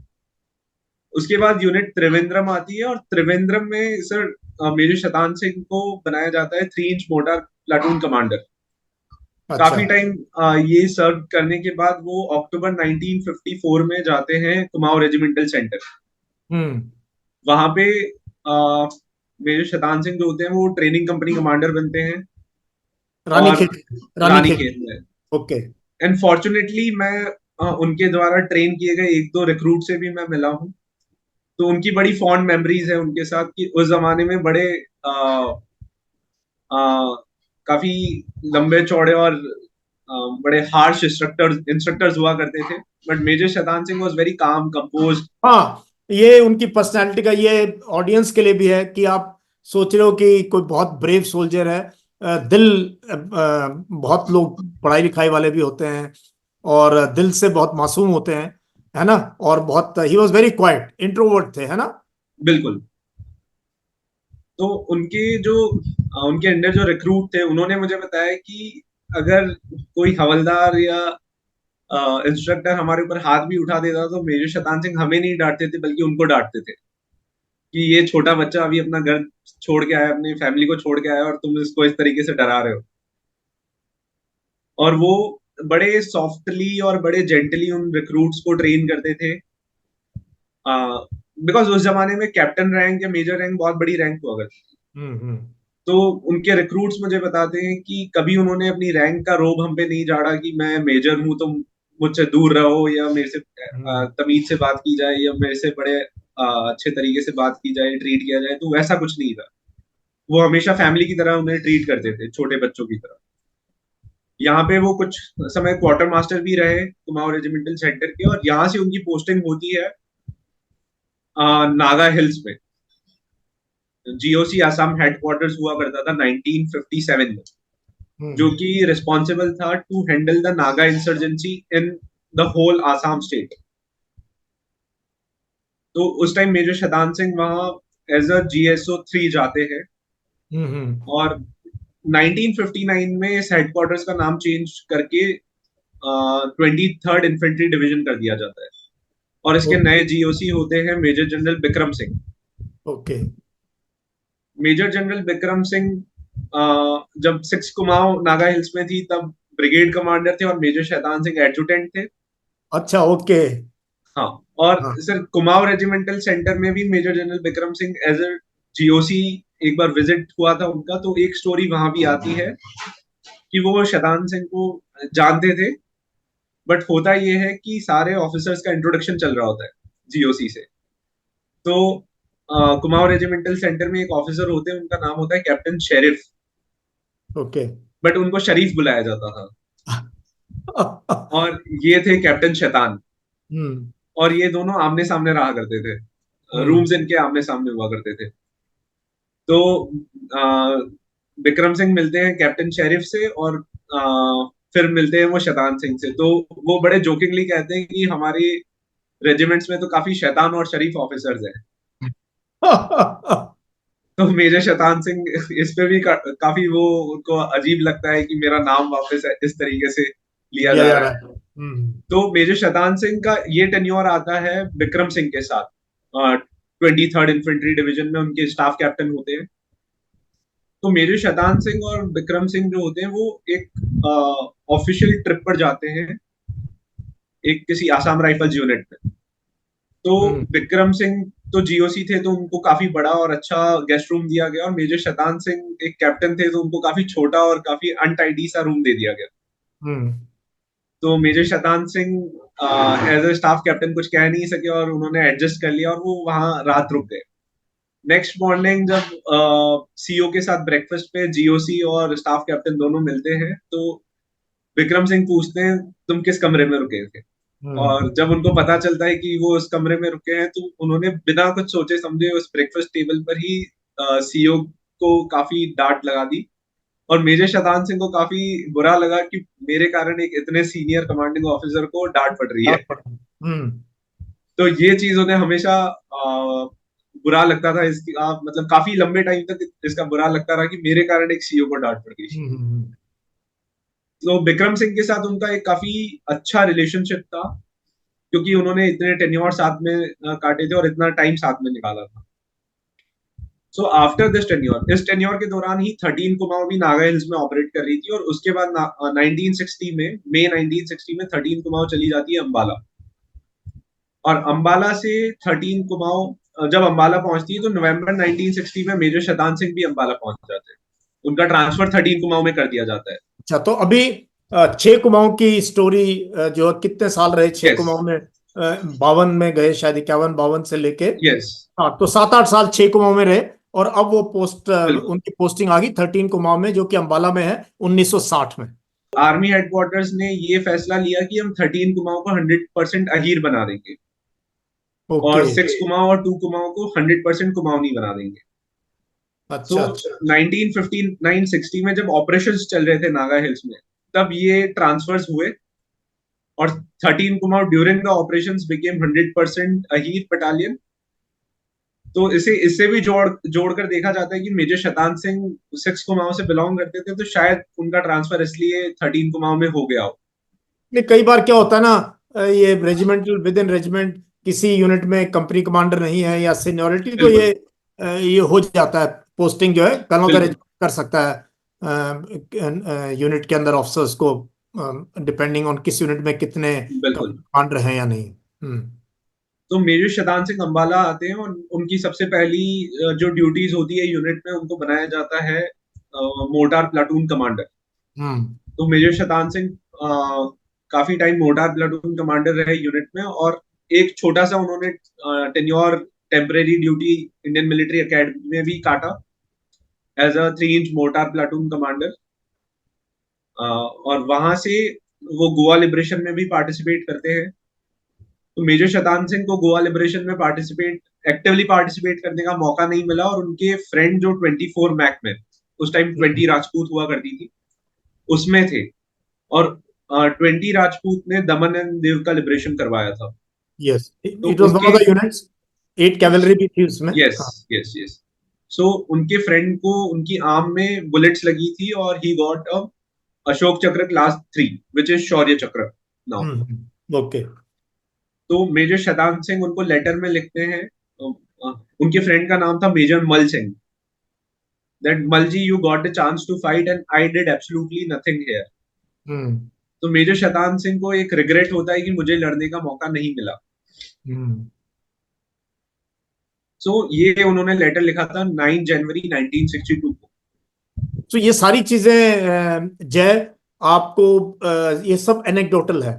उसके बाद यूनिट त्रिवेंद्रम आती है और त्रिवेंद्रम में सर मेजर शैतान सिंह को बनाया जाता है 3 इंच मोर्टार प्लाटून कमांडर. अच्छा. काफी टाइम ये सर्व करने के बाद वो अक्टूबर 1954 में जाते हैं कुमाऊं रेजिमेंटल सेंटर. हम्म. वहां पे मेजर शैतान सिंह जो होते हैं वो ट्रेनिंग कंपनी कमांडर बनते हैं रानी और खेत. रानी रानी खेत. खेत में. ओके. एंड फॉर्चुनेटली मैं उनके द्वारा ट्रेन किए गए 1-2 रिक्रूट से भी मैं मिला हूँ. तो उनकी बड़ी फॉन्ड मेमोरीज है उनके साथ कि उस जमाने में बड़े आ, आ, काफी लंबे चौड़े और बड़े हार्श इंस्ट्रक्टर्स हुआ करते थे. But major Shaitan Singh was very calm composed. हाँ. ये उनकी पर्सनालिटी का ये ऑडियंस के लिए भी है कि आप सोच रहे हो कि कोई बहुत ब्रेव सोल्जर है. दिल बहुत लोग पढ़ाई लिखाई वाले भी होते हैं और दिल से बहुत मासूम होते हैं, है ना. और बहुत ही वॉज वेरी क्वाइट इंट्रोवर्ट थे, है ना. बिल्कुल. तो उनके जो उनके अंडर जो रिक्रूट थे उन्होंने मुझे बताया कि अगर कोई हवलदार या इंस्ट्रक्टर हमारे ऊपर हाथ भी उठा देता तो मेजर शैतान सिंह हमें नहीं डांटते थे बल्कि उनको डांटते थे कि ये छोटा बच्चा अभी अपना घर छोड़ के आया, अपनी फैमिली को छोड़ के आया और तुम इसको इस तरीके से डरा रहे हो. और वो बड़े सॉफ्टली और बड़े जेंटली उन रिक्रूट्स को ट्रेन करते थे. बिकॉज उस जमाने में कैप्टन रैंक या मेजर रैंक बहुत बड़ी रैंक हुआ करती थी. हम्म. तो उनके रिक्रूट्स मुझे बताते हैं कि कभी उन्होंने अपनी रैंक का रोब हम पे नहीं झाड़ा कि मैं मेजर हूं तो मुझसे दूर रहो या मेरे से हम्म. तमीज से बात की जाए या मेरे से बड़े अच्छे तरीके से बात की जाए, ट्रीट किया जाए. तो वैसा कुछ नहीं था. वो हमेशा फैमिली की तरह उन्हें ट्रीट करते थे, छोटे बच्चों की तरह. यहाँ पे वो कुछ समय क्वार्टर मास्टर भी रहे कुमाऊं रेजिमेंटल सेंटर के, और यहाँ से उनकी पोस्टिंग होती है नागा हिल्स में. जीओसी आसाम हेडक्वार्टर्स हुआ करता था 1957 में, जो हम्म. कि रिस्पॉन्सिबल था to handle the Naga insurgency in the whole Assam state. तो उस टाइम मेजर शैतान सिंह वहां एज अ GSO 3 जाते हैं. हम्म. और 1959 में इस हेडक्वार्टर्स का नाम चेंज करके 23rd इन्फेंट्री डिवीजन कर दिया जाता है. और इसके नए जीओसी होते हैं major general Bikram Singh. Okay. Major general Bikram Singh जब 6 कुमाऊं नागा हिल्स में थी तब ब्रिगेड कमांडर थे और मेजर शैतान सिंह एडजुटेंट थे. अच्छा. ओके. हाँ. और हाँ. सर कुमाऊं रेजिमेंटल सेंटर में भी major general Bikram Singh as a GOC एक बार विजिट हुआ था उनका. तो एक स्टोरी वहां भी आती है कि वो शैतान सिंह को जानते थे. बट होता ये है कि सारे ऑफिसर्स का इंट्रोडक्शन चल रहा होता है जीओसी से. तो कुमाऊं रेजिमेंटल सेंटर में एक ऑफिसर होते हैं, उनका नाम होता है कैप्टन शेरिफ. ओके. बट उनको शरीफ बुलाया जाता था. और ये थे कैप्टन शैतान. हम्म. और ये दोनों आमने सामने रहा करते थे. हम्म. रूम्स इनके आमने सामने हुआ करते थे. तो विक्रम सिंह मिलते हैं कैप्टन शेरिफ से और फिर मिलते हैं वो शैतान सिंह से. तो वो बड़े जोकिंगली कहते हैं कि हमारी रेजिमेंट्स में तो काफी शैतान और शरीफ ऑफिसर्स हैं. तो मेजर शैतान सिंह इस पे भी काफी वो उनको अजीब लगता है कि मेरा नाम वापस इस तरीके से लिया लिया जा जा रहा रहा है. है. तो मेजर शतान सिंह का ये टेन्योर आता है विक्रम सिंह के साथ। 23rd इन्फेंट्री डिवीजन में उनके स्टाफ कैप्टन होते हैं। तो मेजर शतान सिंह और विक्रम सिंह जो होते हैं वो एक ऑफिशियल ट्रिप पर जाते हैं, एक किसी आसाम राइफल्स यूनिट में। तो विक्रम सिंह तो जीओसी थे, तो उनको काफी बड़ा और अच्छा गेस्ट रूम दिया गया, और मेजर शतान सिंह एक कैप्टन थे, तो उनको काफी छोटा और काफी अनटाइडी सा रूम दे दिया गया। तो major Shaitan Singh as a staff captain कुछ कह नहीं सके और उन्होंने एडजस्ट कर लिया और वो वहां रात रुक गए। नेक्स्ट मॉर्निंग जब सीओ के साथ ब्रेकफास्ट पे जीओसी और स्टाफ कैप्टन दोनों मिलते हैं, तो विक्रम सिंह पूछते हैं तुम किस कमरे में रुके थे। और जब उनको पता चलता है कि वो उस कमरे में रुके हैं, तो उन्होंने बिना कुछ सोचे समझे उस ब्रेकफास्ट टेबल पर ही सीओ को काफी डांट लगा दी। और मेजर शतान सिंह को काफी बुरा लगा कि मेरे कारण एक इतने सीनियर कमांडिंग ऑफिसर को डांट पड़ रही है। तो ये चीज उन्हें हमेशा बुरा लगता था, इसकी मतलब काफी लंबे टाइम तक इसका बुरा लगता रहा कि मेरे कारण एक सीईओ को डांट पड़ गई। तो विक्रम सिंह के साथ उनका एक काफी अच्छा रिलेशनशिप था, क्योंकि उन्होंने इतने टेन्योर साथ में काटे थे और इतना टाइम साथ में निकाला था। सो आफ्टर दिस टेन्योर, इस टेन्योर के दौरान ही 13 कुमाऊं भी नागा हिल्स में ऑपरेट कर रही थी, और उसके बाद 1960 में, मई 1960 में 13 कुमाऊं चली जाती है अम्बाला। और अम्बाला से 13 कुमाऊं जब अम्बाला पहुंचती है, तो नवंबर 1960 में मेजर शतान सिंह भी अम्बाला पहुंच जाते हैं। उनका ट्रांसफर 13 कुमाऊं में कर दिया जाता है। अच्छा, तो अभी 6 कुमाऊं की स्टोरी जो कितने साल रहे 6 कुमाऊं में? 52 में गए शायद, 51-52 से लेके। यस, हाँ, तो 7-8 साल 6 कुमाऊं में रहे, और अब वो बिल्कुल। उनकी पोस्टिंग आ गई 13 कुमाऊं में, जो कि अंबाला में है, 1960 में। आर्मी हेडक्वार्टर्स ने ये फैसला लिया कि हम 13 कुमाऊं को 100% अहीर बना देंगे, ओके। और 6 कुमाऊं और 2 कुमाऊं को 100% कुमाऊं नहीं बना देंगे। सो अच्छा अच्छा। 1959-60 में जब ऑपरेशंस चल रहे थे नागा हिल्स में, तब ये ट्रांसफर्स हुए, और 13 Kumaon during the operations became 100% Ahir battalion. तो इसे इससे भी जोड़कर देखा जाता है कि मेजर शतान सिंह 6 कुमाऊं से बिलोंग करते थे, तो शायद उनका ट्रांसफर इसलिए 13 कुमाऊं में हो गया हो। नहीं, कई बार क्या होता है ना, ये रेजिमेंटल विद इन रेजिमेंट किसी यूनिट में कंपनी कमांडर नहीं है या सीनियोरिटी, तो बिल्कुल, ये हो जाता है, पोस्टिंग जो है कर्नल का बिल्कुल, रेजिमेंट कर सकता है यूनिट के अंदर ऑफिसर्स को, डिपेंडिंग ऑन किस यूनिट में कितने बिल्कुल। कमांडर हैं या नहीं। तो मेजर शतान सिंह अम्बाला आते हैं, और उनकी सबसे पहली जो ड्यूटीज होती है यूनिट में, उनको बनाया जाता है मोर्टार प्लाटून कमांडर। हम्म तो मेजर शतान सिंह काफी टाइम मोर्टार प्लाटून कमांडर रहे यूनिट में, और एक छोटा सा उन्होंने tenure temporary duty Indian military academy में भी काटा as a 3 inch mortar platoon commander. और वहां से वो गोवा लिबरेशन में भी पार्टिसिपेट करते हैं। तो मेजर शतान सिंह को गोवा लिबरेशन में एक्टिवली पार्टिसिपेट करने का मौका नहीं मिला, और उनके फ्रेंड जो 24 मैक में, उस टाइम 20 राजपूत हुआ करती थी, उसमें थे। और 20 राजपूत ने दमन एंड दीव का लिबरेशन करवाया था। यस, तो इट वाज वन उनके, ऑफ द यूनिट्स। 8 कैवलरी भी थी उसमें। यस, हाँ। Yes, yes. सो उनके फ्रेंड को उनकी आर्म में बुलेट्स लगी थी, और ही गॉट अ अशोक चक्र क्लास 3, विच इज शौर्य चक्र नाउ। ओके। तो मेजर शतान सिंह उनको लेटर में लिखते हैं, उनके फ्रेंड का नाम था major Mal Singh, that Malji you got a chance to fight and I did absolutely nothing here. Hmm तो मेजर शतान सिंह को एक रिग्रेट होता है कि मुझे लड़ने का मौका नहीं मिला। हम्म सो ये उन्होंने लेटर लिखा था 9 जनवरी 1962 को। तो ये सारी चीजें जय, आपको ये सब एनेक्डोटल है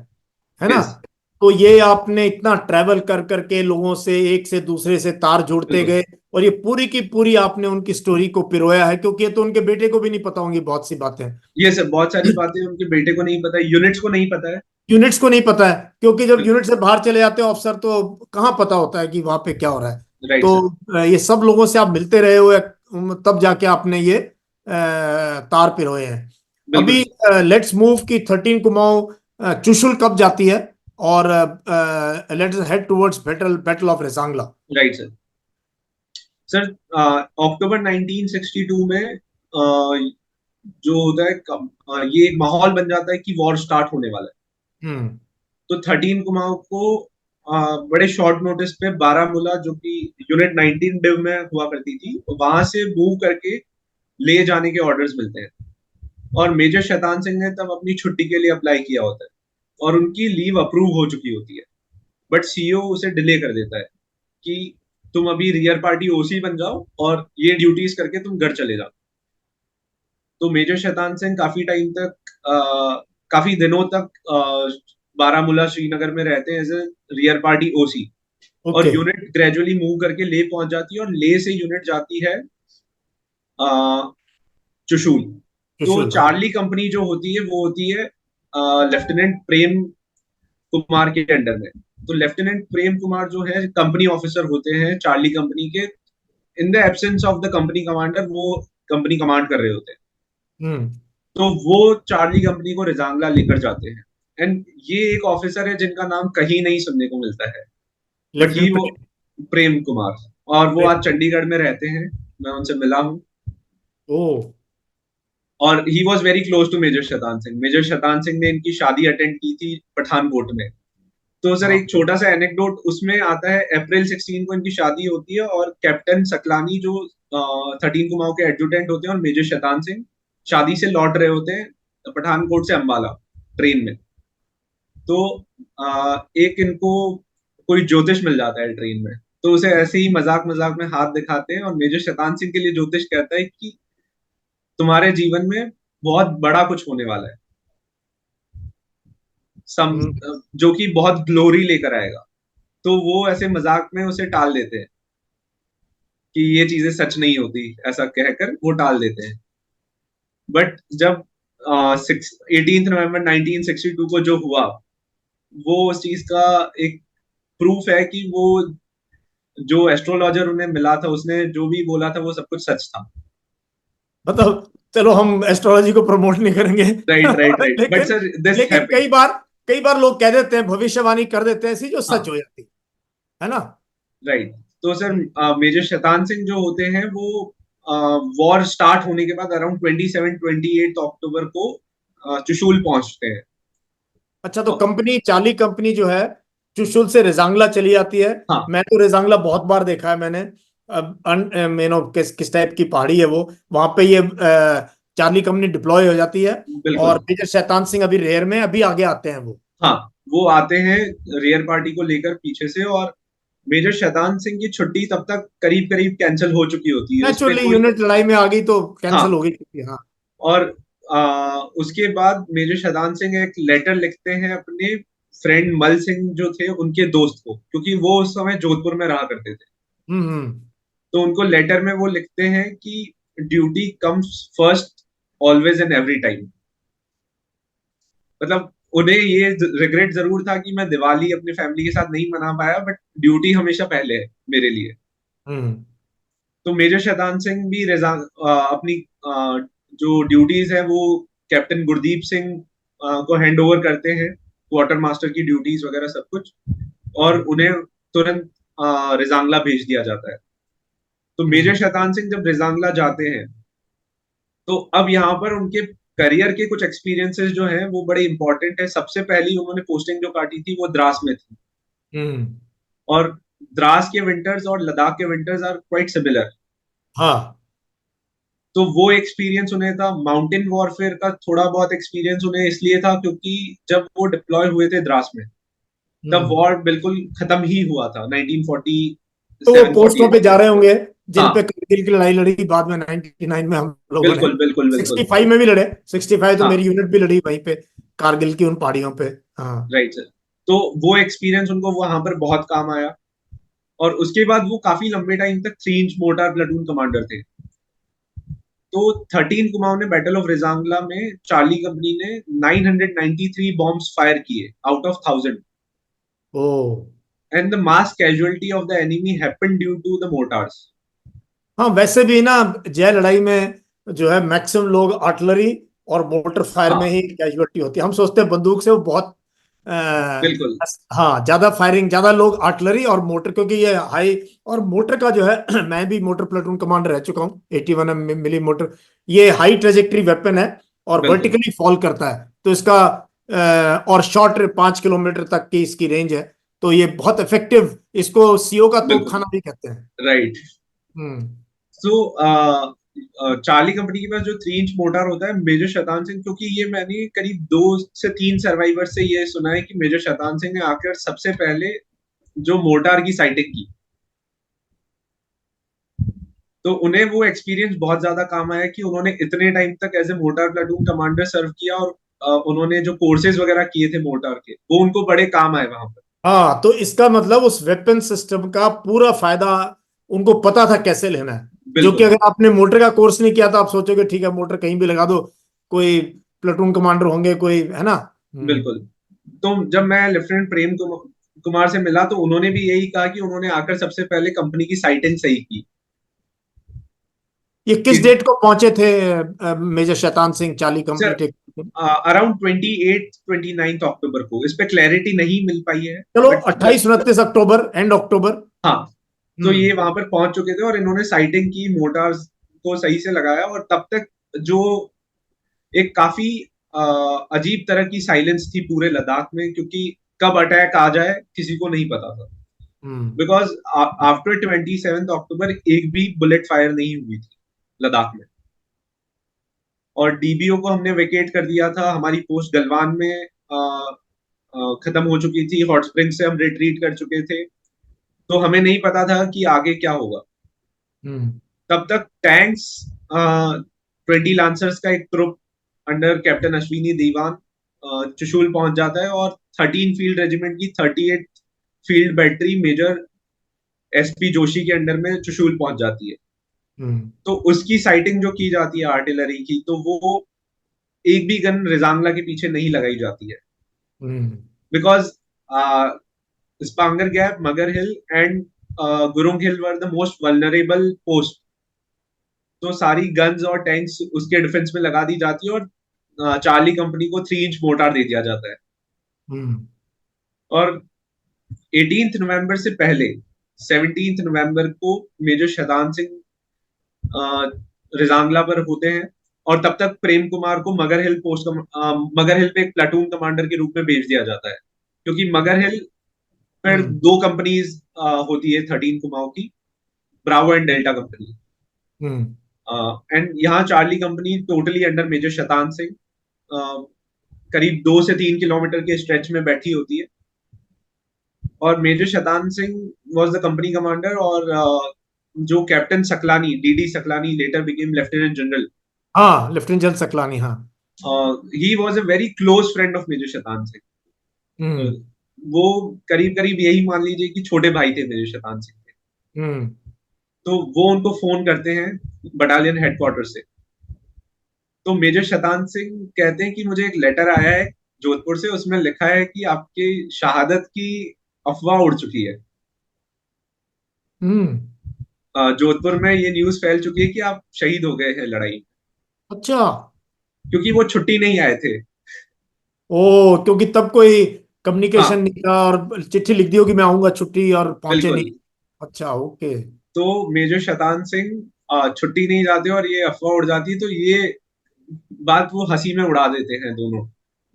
ना? यस, तो ये आपने इतना ट्रैवल कर करके लोगों से, एक से दूसरे से तार जोड़ते बिल्कुल। गए, और ये पूरी की पूरी आपने उनकी स्टोरी को पिरोया है, क्योंकि ये तो उनके बेटे को भी नहीं पता होंगी बहुत सी बातें। ये सब बहुत सारी बातें उनके बेटे को नहीं पता है, यूनिट्स को नहीं पता है। यूनिट्स को नहीं पता है, क्योंकि जब बिल्कुल, यूनिट से बाहर चले जाते हैं ऑफिसर, तो कहाँ पता होता है कि वहां पे क्या हो रहा है। Right sir. तो ये सब लोगों से आप मिलते रहे हो, तब जाके आपने ये तार पिरोए हैं। अभी बिल्कुल, लेट्स मूव की 13 कुमाऊं चुशुल कब जाती है, और let's head towards battle battle of Rezangla. Right sir. Sir, October 1962 में जो होता है, ये एक माहौल बन जाता है कि वॉर स्टार्ट होने वाला है। हम्म। तो 13 कुमाऊं को बड़े शॉर्ट नोटिस पे बारामूला, जो कि यूनिट 19 डिव में हुआ करती थी, वहां से मूव करके ले जाने के ऑर्डर्स मिलते हैं। और मेजर शैतान सिंह ने तब अपनी छुट्टी के लिए अप्लाई किया होता है और उनकी लीव अप्रूव हो चुकी होती है, बट सीईओ उसे डिले कर देता है कि तुम अभी रियर पार्टी ओसी बन जाओ और ये ड्यूटीज करके तुम घर चले जाओ। तो मेजर शैतान सिंह काफी टाइम तक काफी दिनों तक बारामूला श्रीनगर में रहते हैं एज ए रियर पार्टी ओसी। और ओके। यूनिट ग्रेजुअली मूव करके ले पहुंच जाती है और ले से यूनिट जाती है चुशूल। तो त्रिशूल, हाँ। चार्ली कंपनी जो होती है वो होती है लेफ्टिनेंट प्रेम कुमार के अंडर में। तो लेफ्टिनेंट प्रेम कुमार जो है कंपनी ऑफिसर होते हैं चार्ली कंपनी के। In the absence of the company commander वो कंपनी कमांड कर रहे होते हैं। हम्म। तो वो चार्ली कंपनी को रिजांगला लेकर जाते हैं। एंड ये एक ऑफिसर है जिनका नाम कहीं नहीं सुनने को मिलता है, बट ही लेफ्टिनेंट वो प्रेम कुमार। और वो आज चंडीगढ़ में रहते हैं, मैं उनसे मिला हूँ। ओ। और he was very close to major Shaitan Singh. Major Shaitan Singh ने इनकी शादी अटेंड की थी पठानकोट में। तो सर हाँ। एक छोटा सा एनेक्डोट उसमें आता है। अप्रैल 16 को इनकी शादी होती है और कैप्टन सकलानी जो 13 कुमाऊं के एडजुटेंट होते हैं और मेजर शैतान सिंह शादी से लौट रहे होते हैं पठानकोट से अंबाला ट्रेन में। तो एक इनको कोई ज्योतिष मिल जाता है ट्रेन में। तो उसे ऐसे ही मजाक मजाक में हाथ दिखाते हैं और मेजर शैतान सिंह के लिए ज्योतिष कहता है कि तुम्हारे जीवन में बहुत बड़ा कुछ होने वाला है, सम हम्म। जो कि बहुत ग्लोरी लेकर आएगा। तो वो ऐसे मजाक में उसे टाल देते हैं कि ये चीजें सच नहीं होती, ऐसा कहकर वो टाल देते हैं। बट जब 18 नवंबर 1962 को जो हुआ, वो उस चीज का एक प्रूफ है कि वो जो एस्ट्रोलॉजर उन्हें मिला था उसने जो भी बोला था वो सब कुछ सच था। मतलब चलो हम एस्ट्रोलॉजी को प्रमोट नहीं करेंगे। राइट राइट राइट, बट लेकिन सर दिस लेकिन हैपेंड। कई बार लोग कह देते हैं, भविष्यवाणी कर देते हैं ऐसी जो सच हाँ हो जाती है ना। राइट। तो सर हम्म। मेजर शैतान सिंह जो होते हैं वो वॉर स्टार्ट होने के बाद अराउंड 27-28 अक्टूबर को चुशूल पहुंचते हैं। अच्छा, तो कंपनी, चार्ली कंपनी जो है चुशुल से रेजांगला चली जाती है। हाँ मैं तो रेजांगला बहुत बार देखा है मैंने। अब मेनो किस टाइप की पहाड़ी है वो, वहां पे ये चार्ली कंपनी डिप्लॉय हो जाती है। और बिल्कुल। मेजर शैतान सिंह अभी रेयर में अभी आगे आते हैं वो। हाँ वो आते हैं रियर पार्टी को लेकर पीछे से। और मेजर शैतान सिंह की छुट्टी तब तक करीब करीब कैंसिल हो चुकी होती है, उस पे नेचुरली कोई। यूनिट लड़ाई में आ गई तो कैंसिल हो हाँ। गई छुट्टी, हाँ। और उसके बाद मेजर शैतान सिंह एक लेटर लिखते हैं अपने फ्रेंड मल सिंह जो थे उनके दोस्त को, क्योंकि वो उस समय जोधपुर में रहा करते थे। हम्म। तो उनको लेटर में वो लिखते हैं कि duty comes first always and every time. मतलब उन्हें ये रिग्रेट जरूर था कि मैं दिवाली अपनी फैमिली के साथ नहीं मना पाया, बट ड्यूटी हमेशा पहले है मेरे लिए। हम्म। तो मेजर शैतान सिंह भी अपनी जो ड्यूटीज है वो कैप्टन गुरदीप सिंह को हैंड ओवर करते हैं, क्वार्टर मास्टर की ड्यूटीज वगैरह सब कुछ। और उन्हें तुरंत रिजांगला भेज दिया जाता है। तो मेजर हम्म। शैतान सिंह जब रिजांगला जाते हैं तो अब यहाँ पर उनके करियर के कुछ एक्सपीरियंसेस जो हैं वो बड़े इंपॉर्टेंट है। सबसे पहली उन्होंने पोस्टिंग जो काटी थी वो द्रास में थी। हम्म। और द्रास के विंटर्स और लद्दाख के विंटर्स आर क्वाइट सिमिलर। हाँ। तो वो एक्सपीरियंस उन्हें था। माउंटेन वॉरफेयर का थोड़ा बहुत एक्सपीरियंस उन्हें इसलिए था क्योंकि जब वो डिप्लॉय हुए थे द्रास में तब हम्म। वॉर बिल्कुल खत्म ही हुआ था, 1947 तो वो पोस्टों 48 पे जा में। रहे होंगे जिन हाँ पे कारगिल की लड़ाई लड़ी बाद में 99 में हम लोगों ने। बिल्कुल बिल्कुल बिल्कुल। 65 में भी लड़े, 65 तो मेरी हाँ यूनिट भी लड़ी वहीं पे, कारगिल की उन पहाड़ियों पे। हाँ। Right sir. तो वो एक्सपीरियंस उनको वहां पर बहुत काम आया। और उसके बाद वो काफी लंबे टाइम तक 3 इंच मोर्टार प्लेटून कमांडर थे। तो 13 कुमाऊं ने बैटल ऑफ रिजांगला में चार्ली कंपनी ने 993 बॉम्ब्स फायर किए आउट ऑफ 1000। ओ। And the mass casualty of the enemy happened due to the mortars. हाँ, वैसे भी ना, जय लड़ाई में जो है मैक्सिमम लोग आर्टिलरी और मोटर फायर में हाँ ही कैजुअलिटी होती है। हम सोचते हैं बंदूक से वो बहुत बिल्कुल हाँ, ज्यादा फायरिंग, ज्यादा लोग आर्टिलरी और मोटर, क्योंकि ये हाई और मोटर का जो है मैं भी मोटर प्लेटून कमांडर रह चुका हूँ, 81 मिली मोटर। ये हाई ट्रेजेक्टरी वेपन है और बिल्कुल वर्टिकली फॉल करता है, तो इसका और शॉर्ट 5 किलोमीटर तक की इसकी रेंज है। तो ये बहुत इफेक्टिव, इसको सीओ का बिल्कुल तोपखाना भी कहते हैं। राइट। हम्म। सो चार्ली कंपनी के पास जो 3 इंच मोटर होता है मेजर शैतान सिंह, क्योंकि ये मैंने करीब 2 से 3 सर्वाइवर से ये सुना है कि मेजर शैतान सिंह ने आकर सबसे पहले जो मोटार की साइटिंग की, तो उन्हें वो एक्सपीरियंस बहुत ज्यादा काम आया कि उन्होंने इतने टाइम तक as a mortar platoon commander serve किया, और उन्होंने जो कोर्सेज वगैरह किए थे मोटार के, वो उनको बड़े काम आए वहां पर। हाँ, तो इसका मतलब उस वेपन सिस्टम का पूरा फायदा उनको पता था कैसे लेना है। जो कि बिल्कुल अगर आपने मोटर का कोर्स नहीं किया तो आप सोचोगे ठीक है मोटर कहीं भी लगा दो, कोई प्लेटून कमांडर होंगे, कोई है ना। हम्म। बिल्कुल। तो जब मैं लेफ्टिनेंट कुमार से मिला, तो उन्होंने भी यही कहा कि उन्होंने आकर सबसे पहले कंपनी की साइटिंग सही की। ये किस कि डेट को पहुंचे थे major Shaitan Singh Charlie company sir take? Around 28-29 अक्टूबर को, इस पे क्लैरिटी नहीं मिल पाई है, चलो, बट 28-29 अक्टूबर, एंड अक्टूबर। हाँ। तो हम्म। ये वहां पर पहुंच चुके थे और इन्होंने साइटिंग की, मोटार्स को सही से लगाया, और तब तक जो एक काफी अजीब तरह की साइलेंस थी पूरे लद्दाख में, क्योंकि कब अटैक आ जाए किसी को नहीं पता था। हम्म। बिकॉज आफ्टर 27 अक्टूबर एक भी बुलेट फायर नहीं हुई थी लद्दाख में, और डीबीओ को हमने वेकेट कर दिया था, हमारी पोस्ट गलवान में खत्म हो चुकी थी, हॉट स्प्रिंग से हम रिट्रीट कर चुके थे, तो हमें नहीं पता था कि आगे क्या होगा। हम्म। तब तक टैंक्स, 20 लांसर्स का एक group under captain Ashwini Diwan Chushul पहुंच जाता है, और 13 फील्ड रेजिमेंट की 38 field battery major SP Joshi के अंडर में चुशूल पहुंच जाती है। हम्म। तो उसकी साइटिंग जो की जाती है आर्टिलरी की, तो वो एक भी गन रिजांगला के पीछे नहीं लगाई जाती है, हम्म। Because Spanggur gap, Magar hill and Gurung hill were the most vulnerable post. तो सारी गन्स और टैंक्स उसके डिफेंस में लगा दी जाती है, और चार्ली कंपनी को 3 इंच मोटार दे दिया जाता है। हम्म। और 18 नवंबर से पहले 17 नवंबर को मेजर शैतान सिंह रिजांगला पर होते हैं, और तब तक प्रेम कुमार को मगर हिल मगर हिल पे एक प्लाटून कमांडर के रूप में भेज दिया जाता है, क्योंकि मगर हिल पर हम्म। 2 कंपनीज होती है 13 कुमाऊं की, bravo and delta company. Hmm. And यहाँ Charlie company totally under major Shaitan Singh करीब 2 से 3 किलोमीटर के स्ट्रेच में बैठी होती है, और major Shaitan Singh was the company commander, और जो captain Saklani, DD Saklani, later became lieutenant general, हाँ, लेफ्टिनेंट जनरल सकलानी, हाँ। He was a very close friend of major Shaitan Singh. हम्म। वो करीब करीब यही मान लीजिए कि छोटे भाई थे मेजर शैतान सिंह के। हम्म। तो वो उनको फोन करते हैं बटालियन हेडक्वार्टर से। तो मेजर शैतान सिंह कहते हैं कि मुझे एक लेटर आया है जोधपुर से, उसमें लिखा है कि आपकी शहादत की अफवाह उड़ चुकी है। हम्म। जोधपुर में ये न्यूज फैल चुकी है कि आप शहीद हो गए हैं लड़ाई में, अच्छा। क्योंकि वो छुट्टी नहीं आए थे। ओ, क्योंकि तब कोई कम्युनिकेशन हाँ नहीं था और चिट्ठी लिख दी होगी मैं आऊंगा छुट्टी, और पहुंचे नहीं। बिल्कुल। अच्छा, ओके। तो मेजर शैतान सिंह छुट्टी नहीं जाते, और ये अफवाह उड़ जाती है, तो ये बात वो हंसी में उड़ा देते हैं दोनों।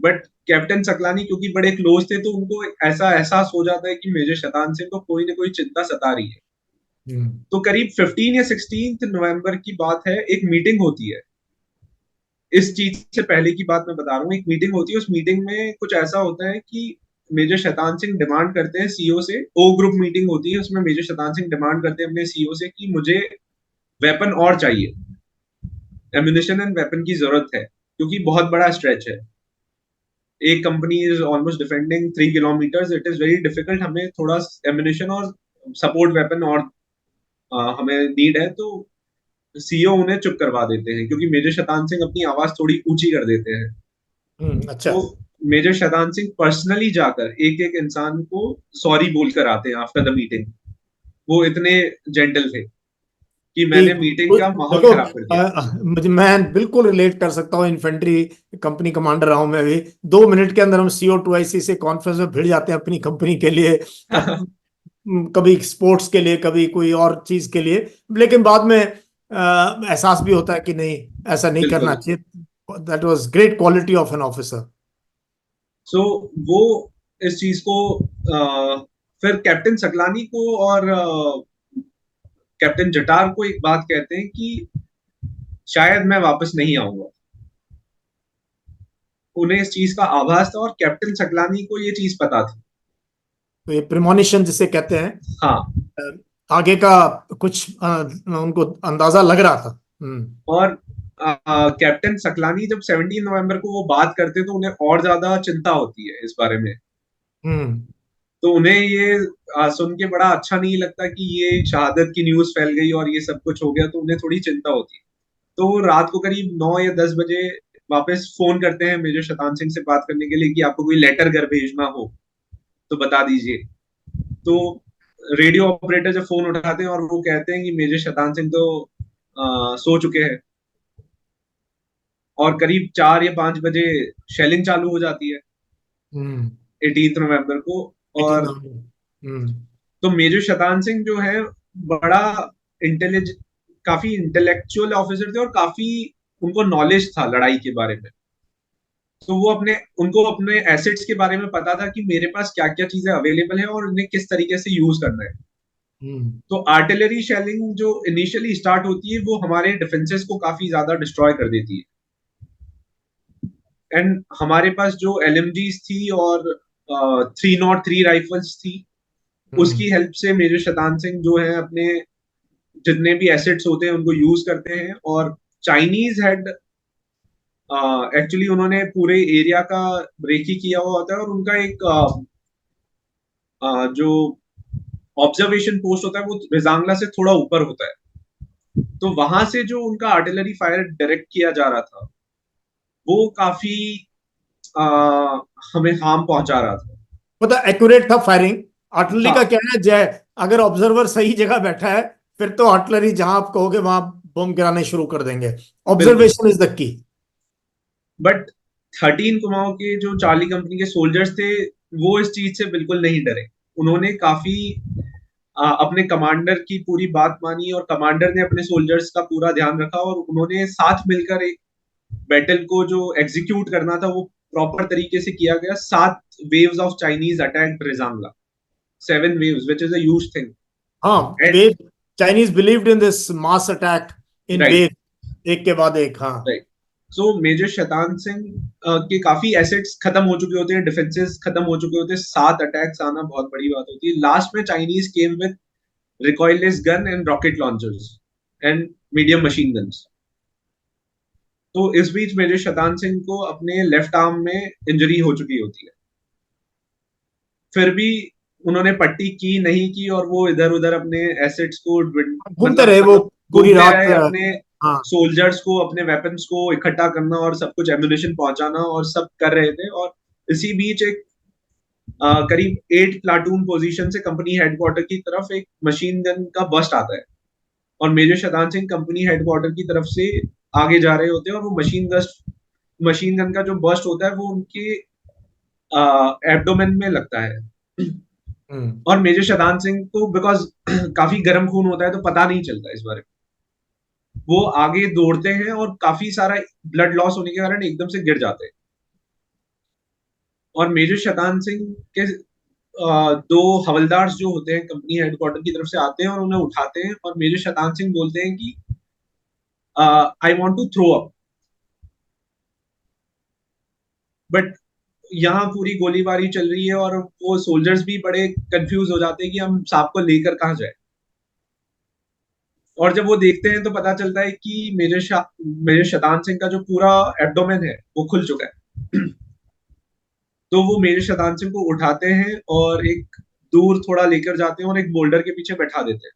बट कैप्टन सकलानी क्योंकि बड़े क्लोज थे, तो उनको ऐसा एहसास हो जाता है कि मेजर शैतान सिंह को कोई ना कोई चिंता सता रही है। हम्म। तो करीब 15 या 16 नवंबर की बात है, एक मीटिंग होती है। इस चीज से पहले की बात मैं बता रहा हूँ, एक मीटिंग होती है, उस मीटिंग में कुछ ऐसा होता है कि मेजर शैतान सिंह डिमांड करते हैं सीईओ से, ओ ग्रुप मीटिंग होती है, उसमें मेजर शैतान सिंह डिमांड करते हैं अपने सीईओ से कि मुझे वेपन और चाहिए, एम्यूनिशन एंड वेपन की जरूरत है, क्योंकि बहुत बड़ा स्ट्रेच है। एक company is almost defending 3 kilometre, it is very difficult, हमें थोड़ा एम्यूनिशन और सपोर्ट वेपन और हमें नीड है। तो सीईओ उन्हें चुप करवा देते हैं, क्योंकि मेजर शैतान सिंह अपनी आवाज थोड़ी ऊंची कर देते हैं। अच्छा। तो मेजर शैतान सिंह पर्सनली जाकर एक एक इंसान को सॉरी बोलकर आते हैं आफ्टर द मीटिंग। वो इतने जेंटल थे कि मैंने ठीक। मीटिंग का माहौल देखो, खराब कर दिया। मुझे, मैं बिल्कुल रिलेट कर सकता हूँ, इन्फेंट्री कंपनी कमांडर रहा हूँ मैं भी। 2 मिनट के अंदर हम CO2IC से कॉन्फ्रेंस में भिड़ जाते हैं अपनी कंपनी के लिए। कभी स्पोर्ट्स के लिए, कभी कोई और चीज के लिए। लेकिन बाद में एहसास भी होता है कि नहीं, ऐसा नहीं करना बिल्कुल। चाहिए। That was great quality of an officer. So वो इस चीज को फिर कैप्टन सकलानी को और कैप्टन जटार को एक बात कहते हैं कि शायद मैं वापस नहीं आऊंगा। उन्हें इस चीज का आभास था और कैप्टन सकलानी को ये चीज पता थी। तो ये प्रिमोनिशन जिसे कहते हैं, हाँ। आगे का कुछ उनको अंदाजा लग रहा था। और कैप्टन सकलानी जब 17 नवंबर को वो बात करते तो उन्हें और ज्यादा चिंता होती है इस बारे में। हम्म। तो उन्हें ये सुन के बड़ा अच्छा नहीं लगता कि ये शहादत की न्यूज फैल गई और ये सब कुछ हो गया, तो उन्हें थोड़ी चिंता होती है। तो वो रात को करीब 9 या 10 बजे वापस फोन करते हैं मेजर शतान सिंह से बात करने के लिए कि आपको कोई लेटर घर भेजना हो तो बता दीजिए। तो रेडियो ऑपरेटर जब फोन उठाते हैं और वो कहते हैं कि मेजर शतान सिंह तो सो चुके हैं, और करीब 4 या 5 बजे शेलिंग चालू हो जाती है हम्म। 18 नवंबर को। 18 और नवंबर। हम्म। तो मेजर शतान सिंह जो है बड़ा इंटेलिज काफी इंटेलेक्चुअल ऑफिसर थे और काफी उनको नॉलेज था लड़ाई के बारे में। तो वो उनको अपने एसेट्स के बारे में पता था कि मेरे पास क्या क्या चीजें अवेलेबल है और उन्हें किस तरीके से यूज करना है। हम्म। तो आर्टिलरी शेलिंग जो इनिशियली स्टार्ट होती है वो हमारे डिफेंसेस को काफी ज्यादा डिस्ट्रॉय कर देती है। एंड हमारे पास जो एलएमजीज थी और 303 राइफल्स थी, हम्म। उसकी हेल्प से मेजर शतान सिंह जो है अपने जितने भी एसेट्स होते हैं उनको यूज करते हैं। और चाइनीज हेड एक्चुअली उन्होंने पूरे एरिया का ब्रेक ही किया हुआ होता है और उनका एक जो ऑब्जर्वेशन पोस्ट होता है वो रिजांगला से थोड़ा ऊपर होता है। तो वहां से जो उनका आर्टिलरी फायर डायरेक्ट किया जा रहा था वो काफी आ, हमें हार्म पहुंचा रहा था। मतलब एक्यूरेट था फायरिंग। आर्टिलरी का हाँ, क्या है जय, अगर ऑब्जर्वर सही जगह बैठा है फिर तो आर्टिलरी जहां आप कहोगे वहां बम गिराने शुरू कर देंगे। बिल्कुल। Observation is the key. But 13 Kumaon के जो चार्ली कंपनी के सोल्जर्स थे वो इस चीज से बिल्कुल नहीं डरे। उन्होंने काफी अपने कमांडर की पूरी बात मानी और कमांडर ने अपने सोल्जर्स का पूरा ध्यान रखा और उन्होंने साथ मिलकर एक बैटल को जो एग्जीक्यूट करना था वो प्रॉपर तरीके से किया गया। 7 waves of Chinese attack Rezang La, 7 waves which is a huge thing. हाँ, and wave. Chinese believed in this mass attack in right, wave, एक के बाद एक। हाँ। राइट। सो मेजर शतान सिंह के काफी एसेट्स खत्म हो चुके होते हैं, डिफेंसेस खत्म हो चुके होते हैं, 7 अटैक्स आना बहुत बड़ी बात होती है। लास्ट में Chinese came with recoilless gun and rocket launchers and medium machine guns. तो इस बीच मेजर शतान सिंह को अपने लेफ्ट आर्म में इंजरी हो चुकी होती है। फिर भी उन्होंने पट्टी की नहीं की और वो इधर उधर अपने एसेट्स को घूमते रहे वो मतलब पूरी घूमते रात। रहे, अपने हाँ। सोल्जर्स को अपने वेपन्स को इकट्ठा करना और सब कुछ एम्युनिशन पहुंचाना और सब कर रहे थे। और इसी बीच एक करीब 8 प्लाटून पोजीशन से कंपनी हेडक्वार्टर की तरफ एक मशीन गन का बस्ट आता है और major Shaitan Singh company headquarter की तरफ से आगे जा रहे होते हैं और वो मशीन गन का जो बस्ट होता है वो उनके एब्डोमेन में लगता है। हम्म। और मेजर शतान सिंह को बिकॉज काफी गर्म खून होता है तो पता नहीं चलता इस बारे में। वो आगे दौड़ते हैं और काफी सारा ब्लड लॉस होने के कारण एकदम से गिर जाते हैं। और मेजर शतान सिंह के दो हवलदार जो होते हैं कंपनी हेडक्वार्टर की तरफ से आते हैं और उन्हें उठाते हैं और मेजर शतान सिंह बोलते हैं कि I want to throw up. But यहाँ पूरी गोलीबारी चल रही है और वो सोल्जर्स भी बड़े कंफ्यूज हो जाते हैं कि हम सांप को लेकर कहाँ जाए। और जब वो देखते हैं तो पता चलता है कि मेजर शतान सिंह का जो पूरा एब्डोमेन है वो खुल चुका है। तो वो मेजर शतान सिंह को उठाते हैं और एक दूर थोड़ा लेकर जाते हैं और एक बोल्डर के पीछे बैठा देते हैं।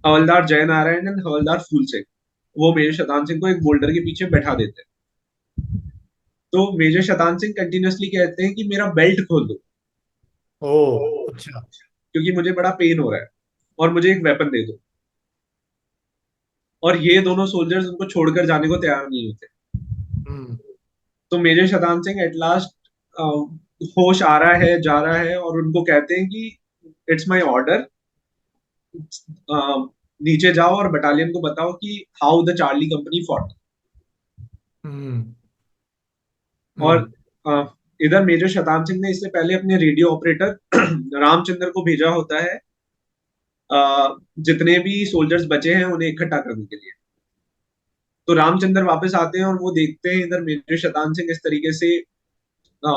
हवलदार जय नारायण एंड हवलदार फूल सिंह वो मेजर शतान सिंह को एक बोल्डर के पीछे बैठा देते हैं। तो मेजर शतान सिंह कंटिन्यूअसली कहते हैं कि मेरा बेल्ट खोल दो ओ, अच्छा। क्योंकि मुझे बड़ा पेन हो रहा है और मुझे एक वेपन दे दो। और ये दोनों सोल्जर्स उनको छोड़कर जाने को तैयार नहीं होते। हम्म। तो major Shaitan Singh at last होश आ रहा है जा रहा है और उनको कहते हैं कि इट्स माय ऑर्डर, नीचे जाओ और बटालियन को बताओ कि how the Charlie company fought. Hmm. और हम्म। इधर मेजर शतान सिंह ने इससे पहले अपने रेडियो ऑपरेटर रामचंद्र को भेजा होता है जितने भी सोल्जर्स बचे हैं उन्हें इकट्ठा करने के लिए। तो रामचंद्र वापस आते हैं और वो देखते हैं इधर मेजर शतान सिंह इस तरीके से आ,